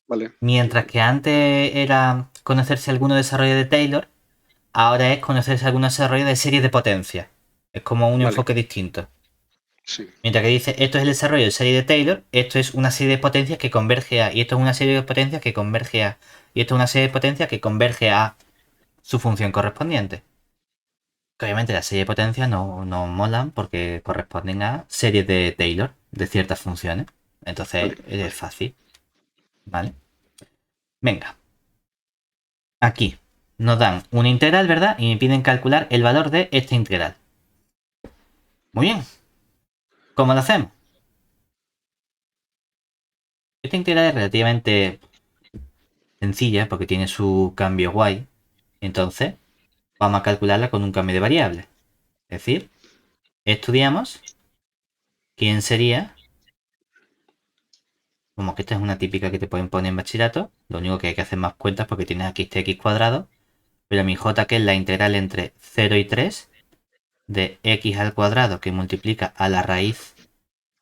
A: Vale.
B: Mientras que antes era conocerse alguno desarrollo de Taylor, ahora es conocerse algún desarrollo de series de potencia. Es como un
A: Vale.
B: enfoque distinto.
A: Sí.
B: Mientras que dice, esto es el desarrollo de serie de Taylor, esto es una serie de potencias que converge a, y esto es una serie de potencias que converge a, y esto es una serie de potencias que converge a su función correspondiente. Que obviamente las series de potencias no molan porque corresponden a series de Taylor de ciertas funciones. Entonces
A: Vale.
B: es fácil, ¿vale? Venga, aquí nos dan una integral, ¿verdad? Y me piden calcular el valor de esta integral. Muy bien. ¿Cómo lo hacemos? Esta integral es relativamente sencilla porque tiene su cambio guay. Entonces, vamos a calcularla con un cambio de variable. Es decir, estudiamos quién sería, como que esta es una típica que te pueden poner en bachillerato, lo único que hay que hacer más cuentas porque tienes aquí este x cuadrado, pero mi j que es la integral entre 0 y 3 de x al cuadrado que multiplica a la raíz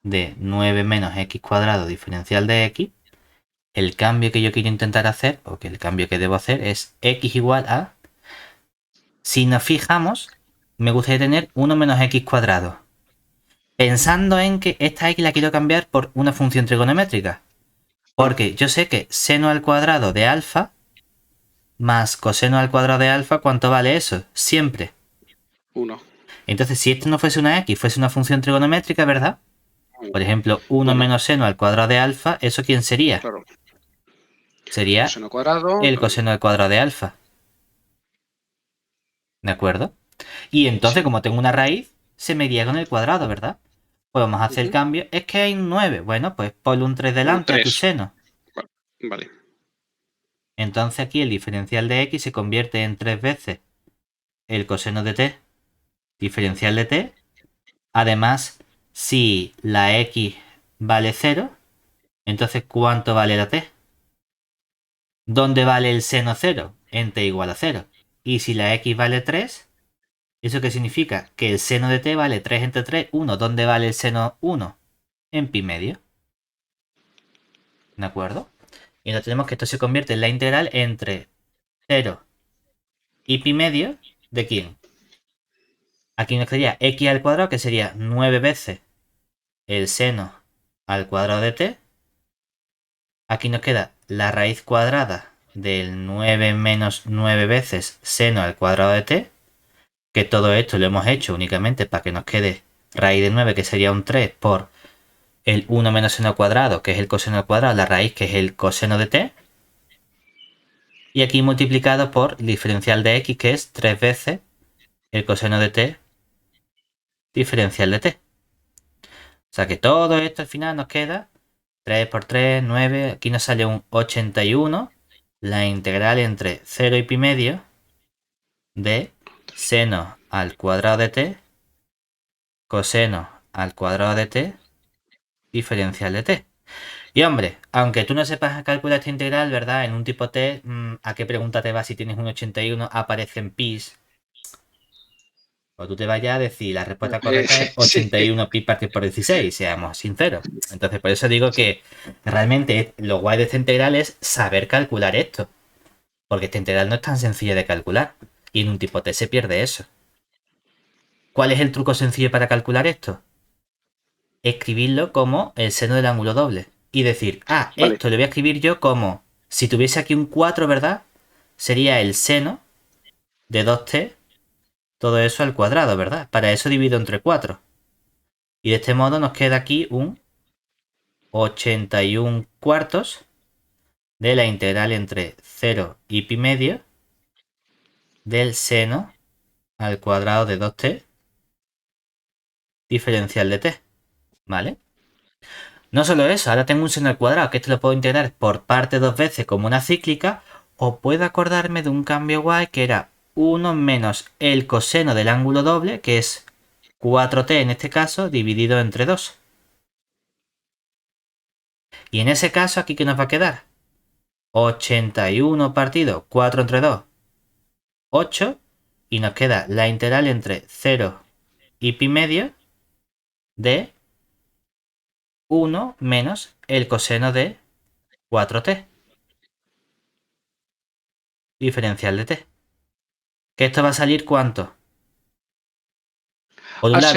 B: de 9 menos x cuadrado diferencial de x, el cambio que yo quiero intentar hacer, o que el cambio que debo hacer es x igual a, si nos fijamos, me gustaría tener 1 menos x cuadrado. Pensando en que esta x la quiero cambiar por una función trigonométrica.
A: Ah,
B: Porque yo sé que seno al cuadrado de alfa más coseno al cuadrado de alfa, ¿cuánto vale eso? Siempre.
A: 1.
B: Entonces, si esto no fuese una x, fuese una función trigonométrica, ¿verdad? Por ejemplo, 1
A: Bueno,
B: menos seno al cuadrado de alfa, ¿eso quién sería?
A: claro.
B: Sería
A: Coseno cuadrado.
B: el coseno al cuadrado de alfa. ¿De acuerdo? Y entonces,
A: Sí.
B: como tengo una raíz, se me iría con el cuadrado, ¿verdad? Pues vamos a hacer el
A: Ujú.
B: cambio. Es que hay un 9. Bueno, pues ponle un 3
A: Bueno,
B: delante a tu
A: 3.
B: seno.
A: Vale.
B: Entonces aquí el diferencial de x se convierte en 3 veces el coseno de t, diferencial de t. Además, si la x vale 0, entonces ¿cuánto vale la t? ¿Dónde vale el seno 0? En t igual a 0. Y si la x vale 3, ¿eso qué significa? Que el seno de t vale 3 entre 3, 1. ¿Dónde vale el seno 1? En pi medio. ¿De acuerdo? Y entonces tenemos que esto se convierte en la integral entre 0 y pi medio. ¿De quién? Aquí nos quedaría x al cuadrado, que sería 9 veces el seno al cuadrado de t. Aquí nos queda la raíz cuadrada del 9 menos 9 veces seno al cuadrado de t, que todo esto lo hemos hecho únicamente para que nos quede raíz de 9, que sería un 3, por el 1 menos seno al cuadrado, que es el coseno al cuadrado, la raíz, que es el coseno de t, y aquí multiplicado por el diferencial de x, que es 3 veces el coseno de t diferencial de t. O sea que todo esto al final nos queda 3 por 3, 9. Aquí nos sale un 81. La integral entre 0 y pi medio de seno al cuadrado de t, coseno al cuadrado de t, diferencial de t. Y hombre, aunque tú no sepas calcular esta integral, ¿verdad? En un tipo t, ¿a qué pregunta te va si tienes un 81? Aparecen pis. O tú te vayas a decir, la respuesta correcta es
A: Sí.
B: 81 pi partido por 16, seamos sinceros. Entonces, por eso digo
A: Sí.
B: que realmente lo guay de esta integral es saber calcular esto. Porque esta integral no es tan sencilla de calcular. Y en un tipo T se pierde eso. ¿Cuál es el truco sencillo para calcular esto? Escribirlo como el seno del ángulo doble. Y decir,
A: Vale.
B: esto lo voy a escribir yo como, si tuviese aquí un 4, ¿verdad? Sería el seno de 2t, todo eso al cuadrado, ¿verdad? Para eso divido entre 4. Y de este modo nos queda aquí un 81 cuartos de la integral entre 0 y pi medio del seno al cuadrado de 2t diferencial de t, ¿vale? No solo eso, ahora tengo un seno al cuadrado, que esto lo puedo integrar por parte dos veces como una cíclica, o puedo acordarme de un cambio guay que era 1 menos el coseno del ángulo doble, que es 4t en este caso, dividido entre 2. Y en ese caso, ¿aquí qué nos va a quedar? 81 partido 4 entre 2, 8. Y nos queda la integral entre 0 y pi medio de 1 menos el coseno de 4t, diferencial de t. ¿Que esto va a salir cuánto? Por un
A: Al
B: lado,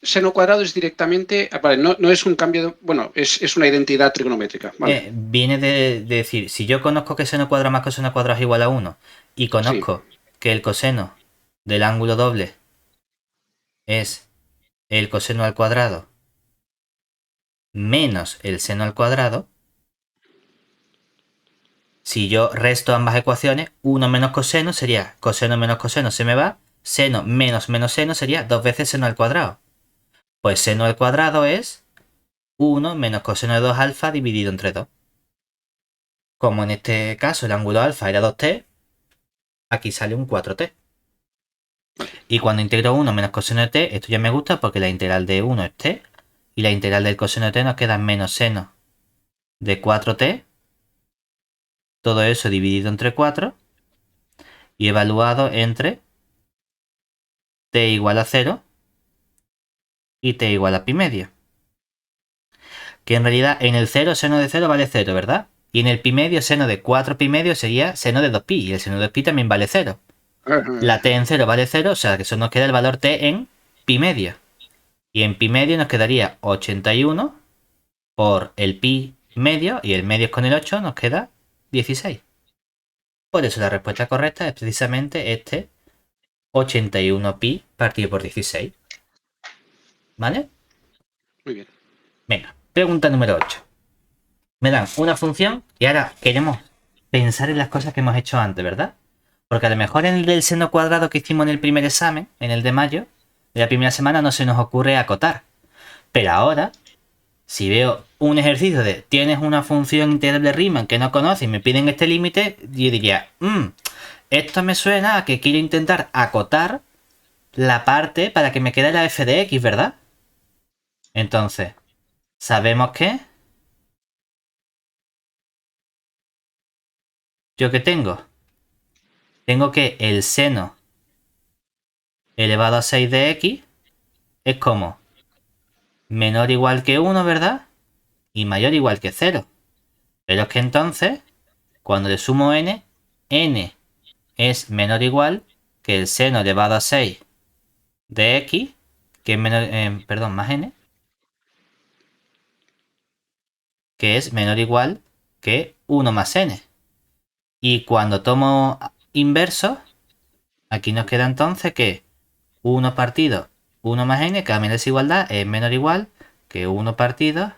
A: seno cuadrado es directamente, vale, no es un cambio, bueno, es una identidad trigonométrica, vale.
B: viene de decir, si yo conozco que seno cuadrado más coseno cuadrado es igual a 1 y
A: Sí,
B: conozco que el coseno del ángulo doble es el coseno al cuadrado menos el seno al cuadrado, si yo resto ambas ecuaciones, 1 menos coseno sería coseno menos coseno se me va, seno menos menos seno sería 2 veces seno al cuadrado. Pues seno al cuadrado es 1 menos coseno de 2 alfa dividido entre 2. Como en este caso el ángulo alfa era 2t, aquí sale un 4t. Y cuando integro 1 menos coseno de t, esto ya me gusta porque la integral de 1 es t y la integral del coseno de t nos queda menos seno de 4t, todo eso dividido entre 4 y evaluado entre t igual a 0 y t igual a pi medio. Que en realidad en el 0 seno de 0 vale 0, ¿verdad? Y en el pi medio seno de 4 pi medio sería seno de 2pi y el seno de pi también vale 0. La t en 0 vale 0, o sea que eso nos queda el valor t en pi medio. Y en pi medio nos quedaría 81 por el pi medio, y el medio es con el 8, nos queda 16. Por eso la respuesta correcta es precisamente este 81 pi partido por 16. ¿Vale?
A: Muy bien.
B: Venga, pregunta número 8. Me dan una función y ahora queremos pensar en las cosas que hemos hecho antes, ¿verdad? Porque a lo mejor en el del seno cuadrado que hicimos en el primer examen, en el de mayo, de la primera semana, no se nos ocurre acotar. Pero ahora, si veo un ejercicio de tienes una función integral de Riemann que no conoces y me piden este límite, yo diría, esto me suena a que quiero intentar acotar la parte para que me quede la f de x, ¿verdad? Entonces, ¿sabemos qué? ¿Yo qué tengo? Tengo que el seno elevado a 6 de x es como menor o igual que 1, ¿verdad? Y mayor o igual que 0. Pero es que entonces, cuando le sumo n, n es menor o igual que el seno elevado a 6 de x, que es menor, perdón, más n, que es menor o igual que 1 más n. Y cuando tomo inverso, aquí nos queda entonces que 1 partido 1 más n, que a mi desigualdad es menor o igual que 1 partido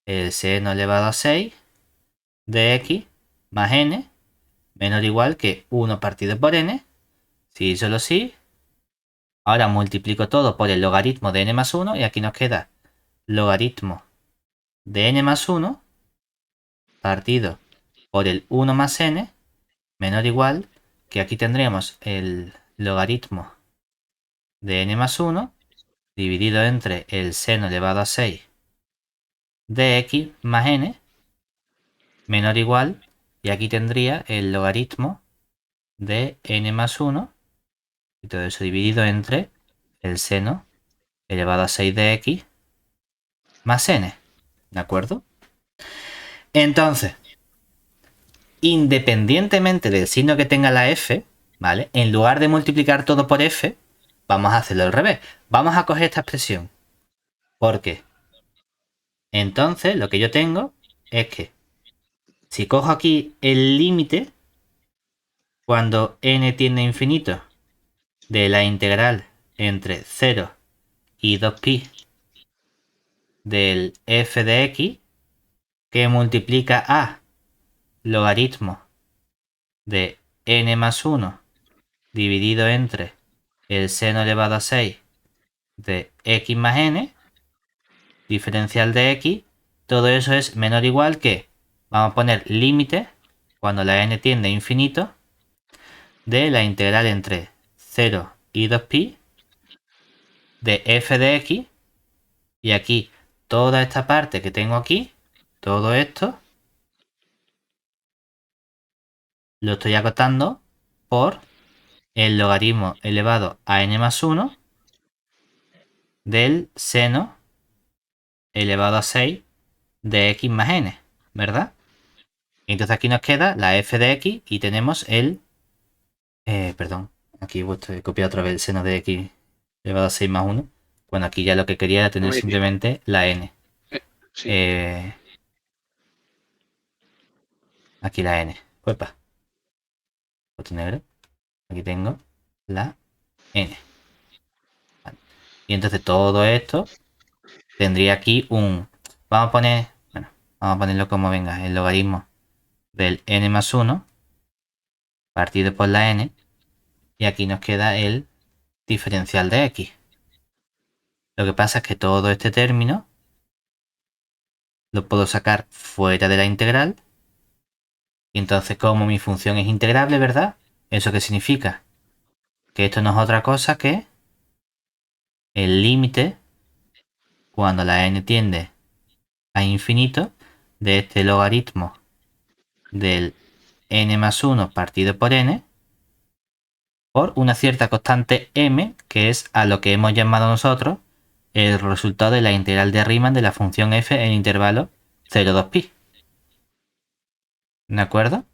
B: el seno elevado a 6 de x más n, menor o igual que 1 partido por n. Si solo sí, ahora multiplico todo por el logaritmo de n más 1 y aquí nos queda logaritmo de n más 1 partido por el 1 más n, menor o igual que aquí tendríamos el logaritmo de n más 1 dividido entre el seno elevado a 6 de x más n, menor o igual, y aquí tendría el logaritmo de n más 1 y todo eso dividido entre el seno elevado a 6 de x más n. ¿De acuerdo? Entonces, independientemente del signo que tenga la f, ¿vale? En lugar de multiplicar todo por f, vamos a hacerlo al revés. Vamos a coger esta expresión. ¿Por qué? Entonces, lo que yo tengo es que si cojo aquí el límite, cuando n tiende a infinito, de la integral entre 0 y 2pi del f de x, que multiplica a logaritmo de n más 1 dividido entre el seno elevado a 6 de x más n, diferencial de x, todo eso es menor o igual que, vamos a poner límite, cuando la n tiende a infinito, de la integral entre 0 y 2pi de f de x, y aquí toda esta parte que tengo aquí, todo esto, lo estoy acotando por el logaritmo elevado a n más 1 del seno elevado a 6 de x más n, ¿verdad? Entonces aquí nos queda la f de x y tenemos el... perdón, aquí he copiado otra vez el seno de x elevado a 6 más 1. Bueno, aquí ya lo que quería era tener
A: Muy bien.
B: simplemente la n.
A: Sí.
B: Aquí la n. Uepa. Botón negro. Aquí tengo la n. Vale. Y entonces todo esto tendría aquí un... Vamos a poner... Bueno, vamos a ponerlo como venga. El logaritmo del n más 1 partido por la n. Y aquí nos queda el diferencial de x. Lo que pasa es que todo este término lo puedo sacar fuera de la integral. Y entonces, como mi función es integrable, ¿verdad? ¿Eso qué significa? Que esto no es otra cosa que el límite cuando la n tiende a infinito de este logaritmo del n más 1 partido por n por una cierta constante m, que es a lo que hemos llamado nosotros el resultado de la integral de Riemann de la función f en intervalo 0,2pi. ¿De acuerdo?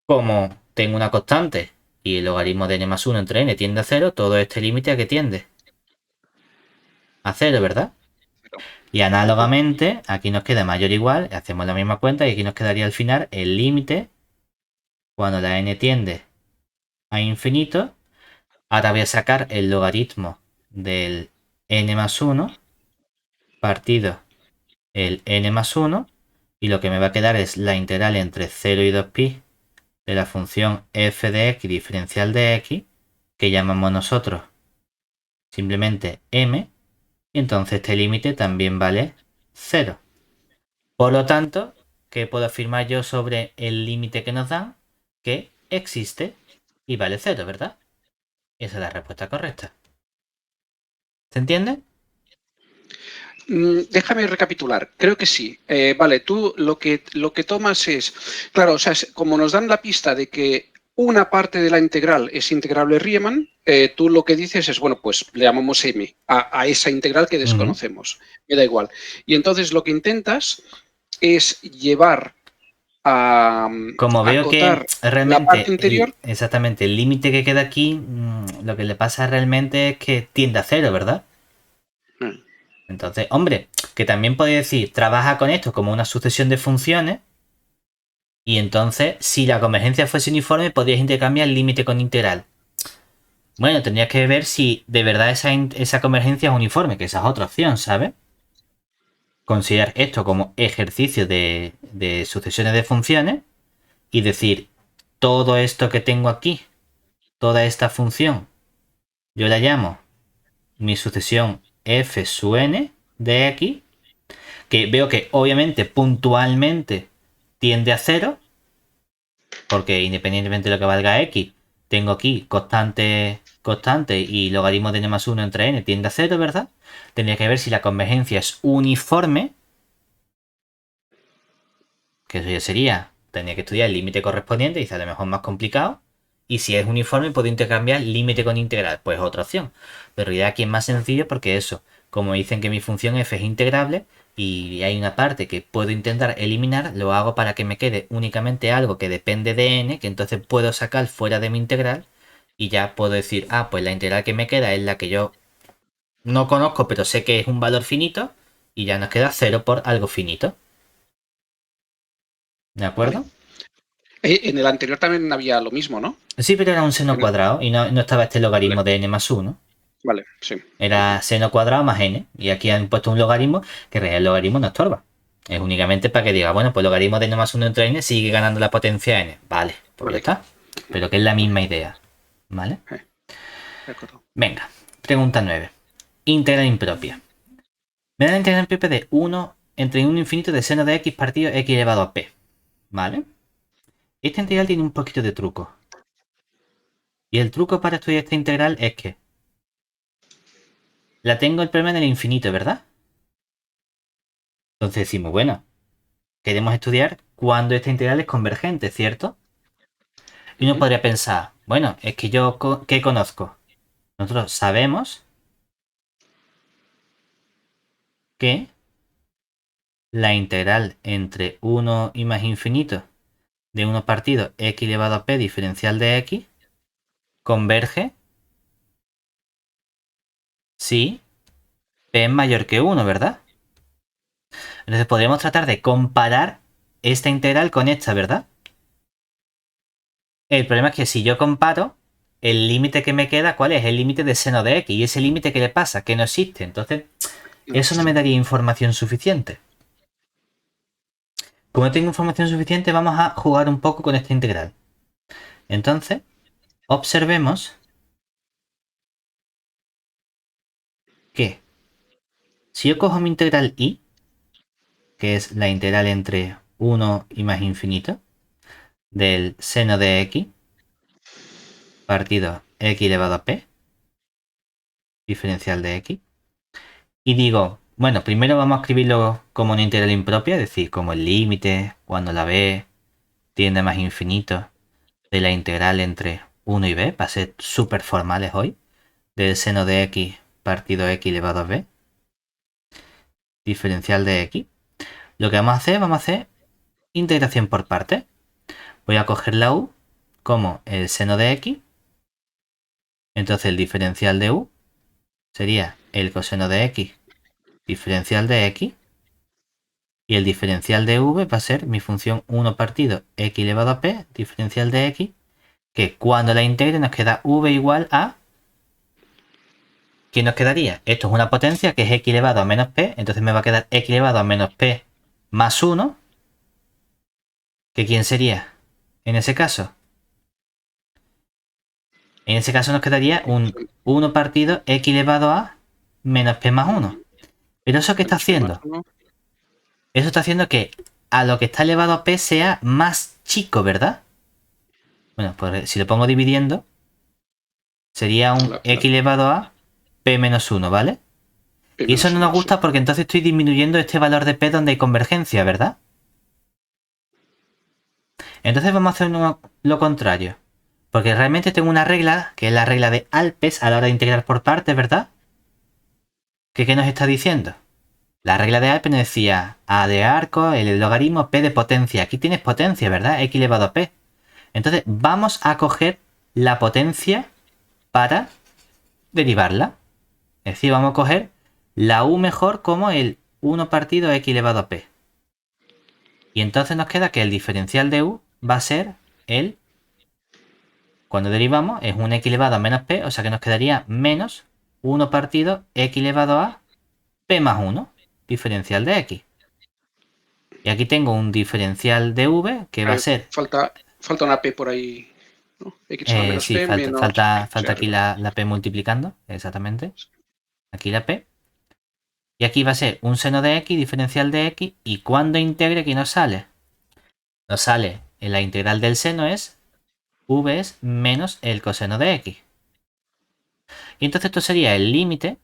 B: Como tengo una constante y el logaritmo de n más 1 entre n tiende a 0, todo este límite a qué tiende. A 0, ¿verdad? Y análogamente, aquí nos queda mayor o igual, hacemos la misma cuenta y aquí nos quedaría al final el límite cuando la n tiende a infinito. Ahora voy a sacar el logaritmo del n más 1 partido el n más 1 y lo que me va a quedar es la integral entre 0 y 2pi de la función f de x diferencial de x que llamamos nosotros simplemente m, y entonces este límite también vale 0. Por lo tanto, ¿qué puedo afirmar yo sobre el límite que nos dan? Que existe y vale 0, ¿verdad? Esa es la respuesta correcta. ¿Se entiende?
A: Déjame recapitular, creo que sí. Vale, tú lo que tomas es, claro, o sea, como nos dan la pista de que una parte de la integral es integrable Riemann, tú lo que dices es, bueno, pues le llamamos m a esa integral que desconocemos, me da igual. Y entonces lo que intentas es llevar a
B: Como veo que
A: acotar la parte
B: realmente,
A: interior.
B: exactamente, el límite que queda aquí, lo que le pasa realmente es que tiende a 0, ¿verdad?
A: Mm,
B: Entonces, hombre, que también podéis decir, trabaja con esto como una sucesión de funciones, y entonces, si la convergencia fuese uniforme, podrías intercambiar el límite con integral. Bueno, tendrías que ver si de verdad esa convergencia es uniforme, que esa es otra opción, ¿sabes? Considerar esto como ejercicio de sucesiones de funciones y decir, todo esto que tengo aquí, toda esta función, yo la llamo mi sucesión f sub n de x, que veo que obviamente puntualmente tiende a 0, porque independientemente de lo que valga x, tengo aquí constante y logaritmo de n más 1 entre n tiende a 0, ¿verdad? Tendría que ver si la convergencia es uniforme, que eso ya sería, tendría que estudiar el límite correspondiente, y a lo mejor más complicado. Y si es uniforme, puedo intercambiar límite con integral, pues otra opción. Pero ya aquí es más sencillo porque eso, como dicen que mi función f es integrable y hay una parte que puedo intentar eliminar, lo hago para que me quede únicamente algo que depende de n, que entonces puedo sacar fuera de mi integral y ya puedo decir, ah, pues la integral que me queda es la que yo no conozco, pero sé que es un valor finito y ya nos queda 0 por algo finito. ¿De
A: vale.
B: acuerdo?
A: En el anterior también había lo mismo, ¿no?
B: Sí, pero era un seno
A: En el-
B: cuadrado y no estaba este
A: vale,
B: logaritmo de n más 1.
A: vale, sí. Ok.
B: Era seno cuadrado más n. Y aquí han puesto un logaritmo que en realidad el logaritmo no estorba. Es únicamente para que diga, bueno, pues el logaritmo de n más 1 entre n sigue ganando la potencia n. Vale, pues ya
A: Vale,
B: está. Pero que es la
A: ok.
B: misma idea. ¿Vale?
A: De acuerdo.
B: Venga, pregunta 9. Integral impropia. Me da la integral impropia de 1 entre 1 infinito de seno de x partido x elevado a p. ¿Vale? Esta integral tiene un poquito de truco. Y el truco para estudiar esta integral es que la tengo el problema del infinito, ¿verdad? Entonces decimos, bueno, queremos estudiar cuándo esta integral es convergente, ¿cierto? Y uno
A: Ujú.
B: podría pensar, bueno, es que yo, ¿qué conozco? Nosotros sabemos que la integral entre 1 y más infinito de 1 partido x elevado a p diferencial de x converge si p es mayor que 1, ¿verdad? Entonces podríamos tratar de comparar esta integral con esta, ¿verdad? El problema es que si yo comparo, el límite que me queda, ¿cuál es? El límite de seno de x. ¿Y ese límite qué le pasa? Que no existe. Entonces,
A: No
B: eso no me
A: existe.
B: daría información suficiente. Como no tengo información suficiente, vamos a jugar un poco con esta integral. Entonces, observemos que si yo cojo mi integral y, que es la integral entre 1 y más infinito, del seno de x partido x elevado a p, diferencial de x, y digo, bueno, primero vamos a escribirlo como una integral impropia, es decir, como el límite, cuando la b tiende a más infinito, de la integral entre 1 y b, para ser súper formales hoy, del seno de x partido x elevado a b, diferencial de x. Lo que vamos a hacer integración por partes. Voy a coger la u como el seno de x, entonces el diferencial de u sería el coseno de x diferencial de x, Y el diferencial de v va a ser mi función 1 partido x elevado a p, diferencial de x, que cuando la integre nos queda v igual a... ¿Qué nos quedaría? Esto es una potencia que es x elevado a menos p, entonces me va a quedar x elevado a menos p más 1, que ¿quién sería? En ese caso. En ese caso nos quedaría un 1 partido x elevado a menos p más 1. ¿Pero eso qué está
A: Menos p más
B: haciendo?
A: 1.
B: Eso está haciendo que a lo que está elevado a p sea más chico, ¿verdad? Bueno, pues si lo pongo dividiendo, sería un x elevado a p menos 1, ¿vale?
A: P
B: Y eso
A: menos
B: no nos
A: 1, sí.
B: gusta porque entonces estoy disminuyendo este valor de p donde hay convergencia, ¿verdad? Entonces vamos a hacer lo contrario. Porque realmente tengo una regla, que es la regla de Alpes a la hora de integrar por partes, ¿verdad? ¿Qué nos está diciendo? La regla de Alpes nos decía a de arco, el logaritmo p de potencia. Aquí tienes potencia, ¿verdad? X elevado a p. Entonces vamos a coger la potencia para derivarla. Es decir, vamos a coger la u mejor como el 1 partido x elevado a p. Y entonces nos queda que el diferencial de u va a ser el... Cuando derivamos es un x elevado a menos p, o sea que nos quedaría menos 1 partido x elevado a p más 1, diferencial de x. Y aquí tengo un diferencial de v que va a ser...
A: Falta una p por ahí, ¿no? X igual a menos
B: sí,
A: p menos...
B: falta aquí la p multiplicando, exactamente. Aquí la p. Y aquí va a ser un seno de x, diferencial de x, y cuando integre, ¿qué nos sale? Nos sale en la integral del seno es v es menos el coseno de x. Y entonces esto sería el límite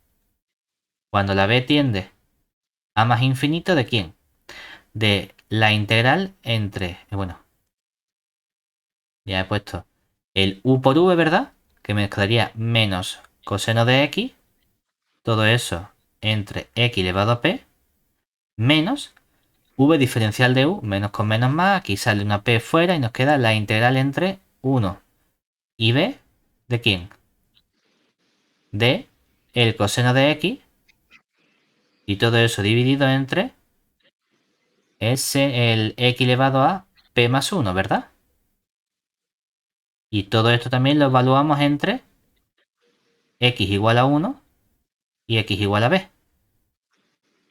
B: cuando la b tiende a más infinito de quién? De la integral entre, bueno, ya he puesto el u por v, ¿verdad? Que me quedaría menos coseno de x, todo eso entre x elevado a p, menos v diferencial de u, menos con menos más, aquí sale una p fuera y nos queda la integral entre 1 y b, ¿de quién? De el coseno de x, y todo eso dividido entre el x elevado a p más 1, ¿verdad? Y todo esto también lo evaluamos entre x igual a 1 y x igual a b,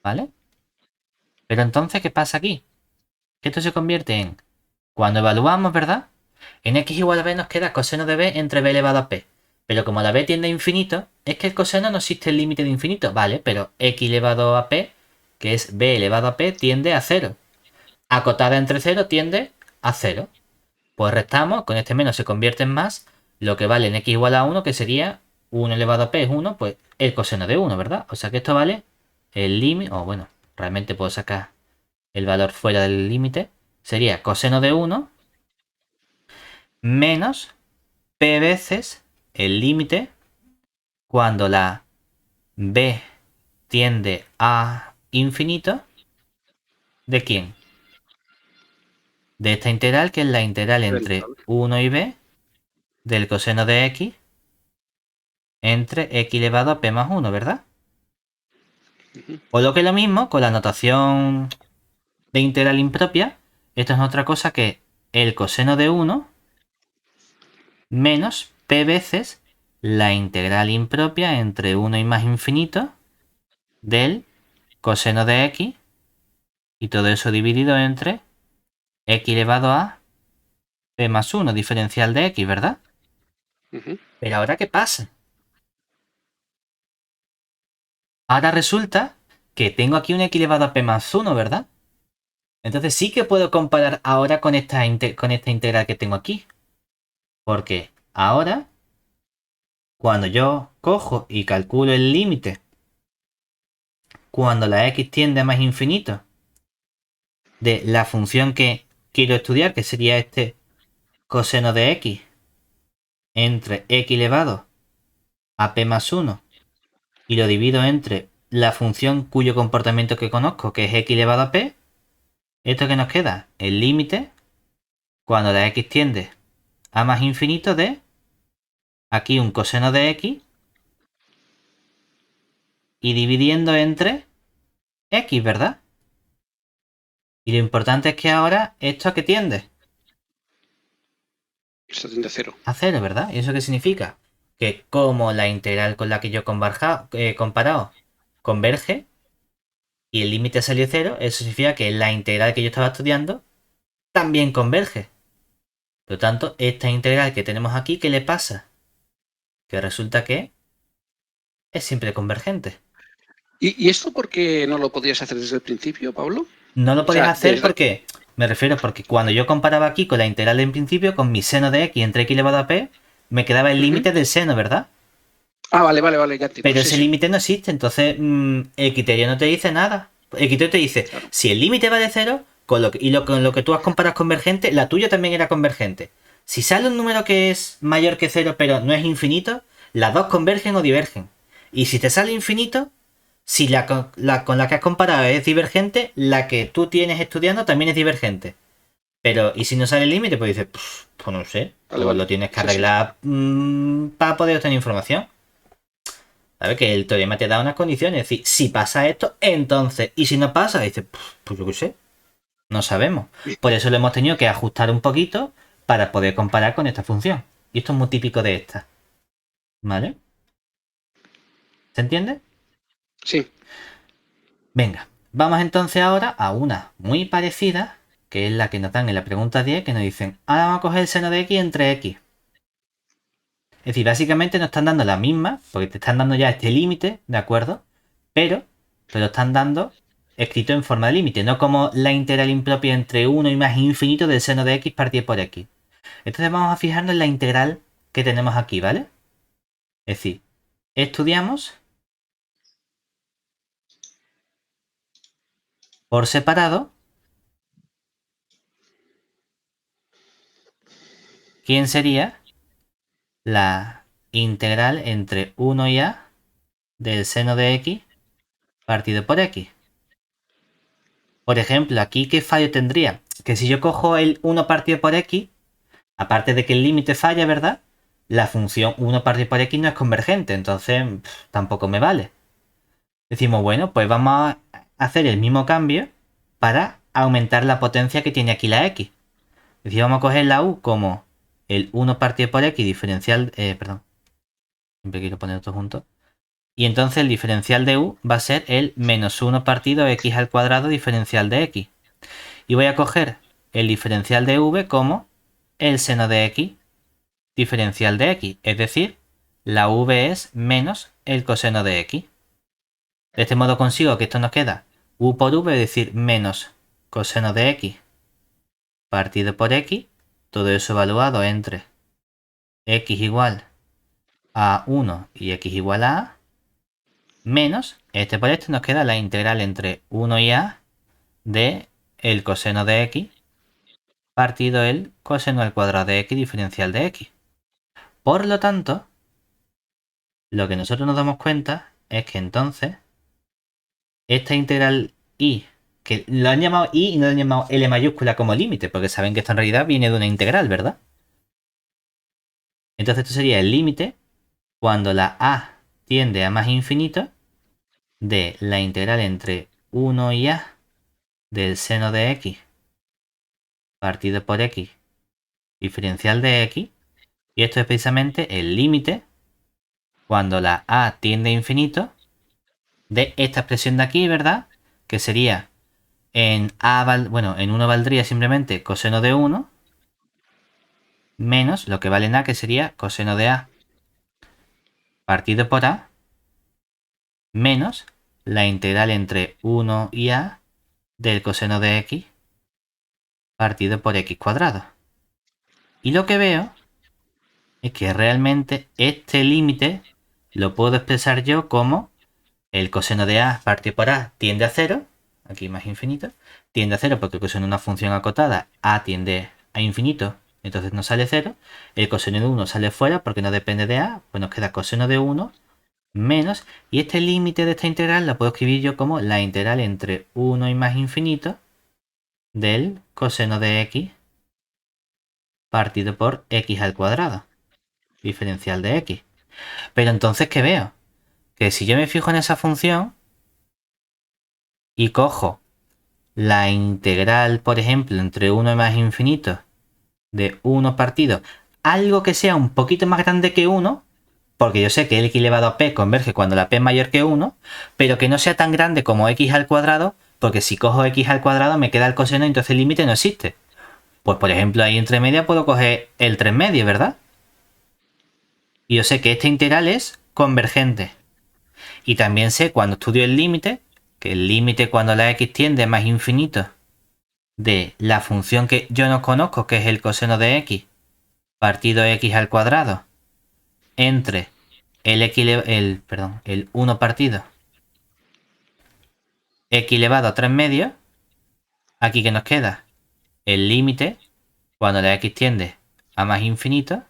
B: ¿vale? Pero entonces, ¿qué pasa aquí? Que esto se convierte en, cuando evaluamos, ¿verdad? En x igual a b nos queda coseno de b entre b elevado a p. Pero como la b tiende a infinito, es que el coseno no existe el límite de infinito, ¿vale? Pero x elevado a p, que es b elevado a p, tiende a 0. Acotada entre 0 tiende a 0. Pues restamos, con este menos se convierte en más, lo que vale en x igual a 1, que sería 1 elevado a p es 1, pues el coseno de 1, ¿verdad? O sea que esto vale el límite, o bueno, realmente puedo sacar el valor fuera del límite, sería coseno de 1 menos p veces el límite cuando la b tiende a infinito, ¿de quién? De esta integral, que es la integral entre 1 y b del coseno de x entre x elevado a p más 1, ¿verdad? O lo que es lo mismo, con la notación de integral impropia, esto es otra cosa que el coseno de 1 menos p veces la integral impropia entre 1 y más infinito del coseno de x, y todo eso dividido entre x elevado a p más 1, diferencial de x, ¿verdad? Pero ahora, ¿qué pasa? Ahora resulta que tengo aquí un x elevado a p más 1, ¿verdad? Entonces sí que puedo comparar ahora con esta integral que tengo aquí. Porque ahora, cuando yo cojo y calculo el límite cuando la x tiende a más infinito de la función que quiero estudiar, que sería este coseno de x entre x elevado a p más 1, y lo divido entre la función cuyo comportamiento que conozco, que es x elevado a p, ¿esto que nos queda? El límite cuando la x tiende a más infinito de aquí un coseno de x y dividiendo entre x, ¿verdad? Y lo importante es que ahora, ¿esto a qué tiende?
A: Esto tiende a cero.
B: A cero, ¿verdad? ¿Y eso qué significa? Que como la integral con la que yo he comparado converge y el límite salió cero, eso significa que la integral que yo estaba estudiando también converge. Por lo tanto, esta integral que tenemos aquí, ¿qué le pasa? Que resulta que es siempre convergente.
A: ¿Y esto por qué no lo podías hacer desde el principio, Pablo?
B: No lo
A: O
B: podías
A: sea,
B: hacer porque, me refiero, porque cuando yo comparaba aquí con la integral en principio, con mi seno de x entre x elevado a p, me quedaba el
A: Ujú.
B: límite del seno, ¿verdad?
A: Ah, vale, ya entiendo.
B: Pero
A: Sí,
B: ese
A: sí,
B: límite no existe, entonces el criterio no te dice nada. El criterio te dice,
A: claro.
B: si el límite va de cero, con lo que tú has comparado convergente, la tuya también era convergente. Si sale un número que es mayor que cero pero no es infinito, las dos convergen o divergen. Y si te sale infinito, si con la que has comparado es divergente, la que tú tienes estudiando también es divergente. Pero, ¿y si no sale el límite? Pues dices, pues no sé,
A: Vale,
B: pues lo
A: vale.
B: tienes que
A: Sí, sí.
B: arreglar para poder obtener información. ¿Sabes? Que el teorema te da unas condiciones. Es decir, si pasa esto, entonces. Y si no pasa, dices, pues yo qué sé, no sabemos.
A: Bien.
B: Por eso lo hemos tenido que ajustar un poquito para poder comparar con esta función. Y esto es muy típico de esta. ¿Vale? ¿Se entiende?
A: Sí.
B: Venga, vamos entonces ahora a una muy parecida, que es la que nos dan en la pregunta 10, que nos dicen, ahora vamos a coger el seno de x entre x. Es decir, básicamente nos están dando la misma, porque te están dando ya este límite, ¿de acuerdo? Pero te lo están dando escrito en forma de límite, no como la integral impropia entre 1 y más infinito del seno de x partido por x. Entonces vamos a fijarnos en la integral que tenemos aquí, ¿vale? Es decir, estudiamos por separado quién sería la integral entre 1 y a del seno de x partido por x. Por ejemplo, aquí, ¿qué fallo tendría? Que si yo cojo el 1 partido por x, aparte de que el límite falla, ¿verdad? La función 1 partido por x no es convergente, entonces tampoco me vale. Decimos, bueno, pues vamos a hacer el mismo cambio para aumentar la potencia que tiene aquí la x. Es decir, vamos a coger la u como el 1 partido por x diferencial, perdón, siempre quiero poner esto junto. Y entonces el diferencial de u va a ser el menos 1 partido x al cuadrado diferencial de x. Y voy a coger el diferencial de v como el seno de x diferencial de x, es decir, la v es menos el coseno de x. De este modo consigo que esto nos queda u por v, es decir, menos coseno de x partido por x, todo eso evaluado entre x igual a 1 y x igual a a, menos este por este nos queda la integral entre 1 y a de el coseno de x partido el coseno al cuadrado de x diferencial de x. Por lo tanto, lo que nosotros nos damos cuenta es que entonces esta integral y, que lo han llamado y no lo han llamado L mayúscula como límite, porque saben que esto en realidad viene de una integral, ¿verdad? Entonces esto sería el límite cuando la a tiende a más infinito de la integral entre 1 y a del seno de x partido por x diferencial de x. Y esto es precisamente el límite cuando la a tiende a infinito de esta expresión de aquí, ¿verdad? Que sería en a, bueno, en 1 valdría simplemente coseno de 1 menos lo que vale en a, que sería coseno de a partido por a menos la integral entre 1 y a del coseno de x partido por x cuadrado. Y lo que veo es que realmente este límite lo puedo expresar yo como el coseno de a partido por a tiende a cero, aquí más infinito, tiende a cero porque el coseno es una función acotada, a tiende a infinito, entonces no sale cero, el coseno de 1 sale fuera porque no depende de a, pues nos queda coseno de 1 menos, y este límite de esta integral la puedo escribir yo como la integral entre 1 y más infinito del coseno de x partido por x al cuadrado, diferencial de x. Pero entonces, ¿qué veo? Que si yo me fijo en esa función y cojo la integral, por ejemplo, entre 1 más infinito de 1 partido algo que sea un poquito más grande que 1, porque yo sé que el x elevado a p converge cuando la p es mayor que 1, pero que no sea tan grande como x al cuadrado, porque si cojo x al cuadrado me queda el coseno y entonces el límite no existe. Pues por ejemplo ahí entre media puedo coger el 3 medio, ¿verdad? Y yo sé que esta integral es convergente. Y también sé cuando estudio el límite, que el límite cuando la x tiende a más infinito de la función que yo no conozco, que es el coseno de x, partido x al cuadrado, entre el 1 partido x elevado a 3 medios, aquí que nos queda el límite cuando la x tiende a más infinito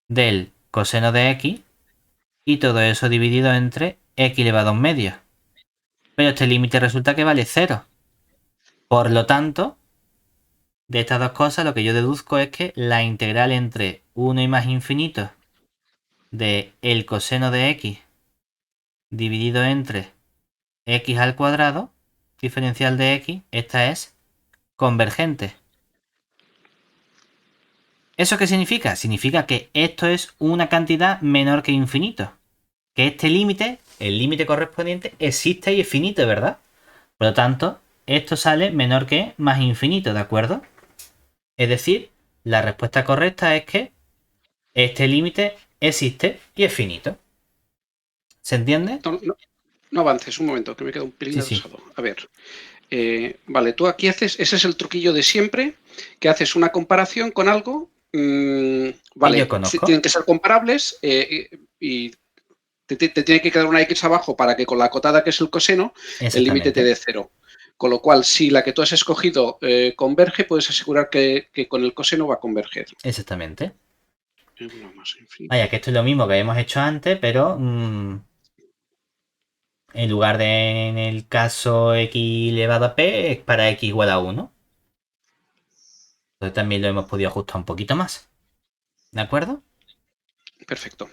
B: del coseno de x y todo eso dividido entre x elevado a un medio. Pero este límite resulta que vale 0. Por lo tanto, de estas dos cosas lo que yo deduzco es que la integral entre 1 y más infinito de el coseno de x dividido entre x al cuadrado, diferencial de x, esta es convergente. ¿Eso qué significa? Significa que esto es una cantidad menor que infinito. Que este límite, el límite correspondiente, existe y es finito, ¿verdad? Por lo tanto, esto sale menor que más infinito, ¿de acuerdo? Es decir, la respuesta correcta es que este límite existe y es finito. ¿Se entiende?
A: No avances, un momento, que me queda un pelín
B: Sí, sí.
A: atrasado. A ver. Vale, tú aquí haces, ese es el truquillo de siempre, que haces una comparación con algo,
B: Y yo
A: vale,
B: conozco.
A: tienen que ser comparables y te tiene que quedar una X abajo para que con la acotada que es el coseno, el límite te
B: Exactamente.
A: dé 0. Con lo cual, si la que tú has escogido converge, puedes asegurar que con el coseno va a converger.
B: Exactamente.
A: Una más infinito.
B: Vaya, que esto es lo mismo que habíamos hecho antes, pero en lugar de en el caso x elevado a p, es para x igual a 1. Entonces también lo hemos podido ajustar un poquito más. ¿De acuerdo?
A: Perfecto.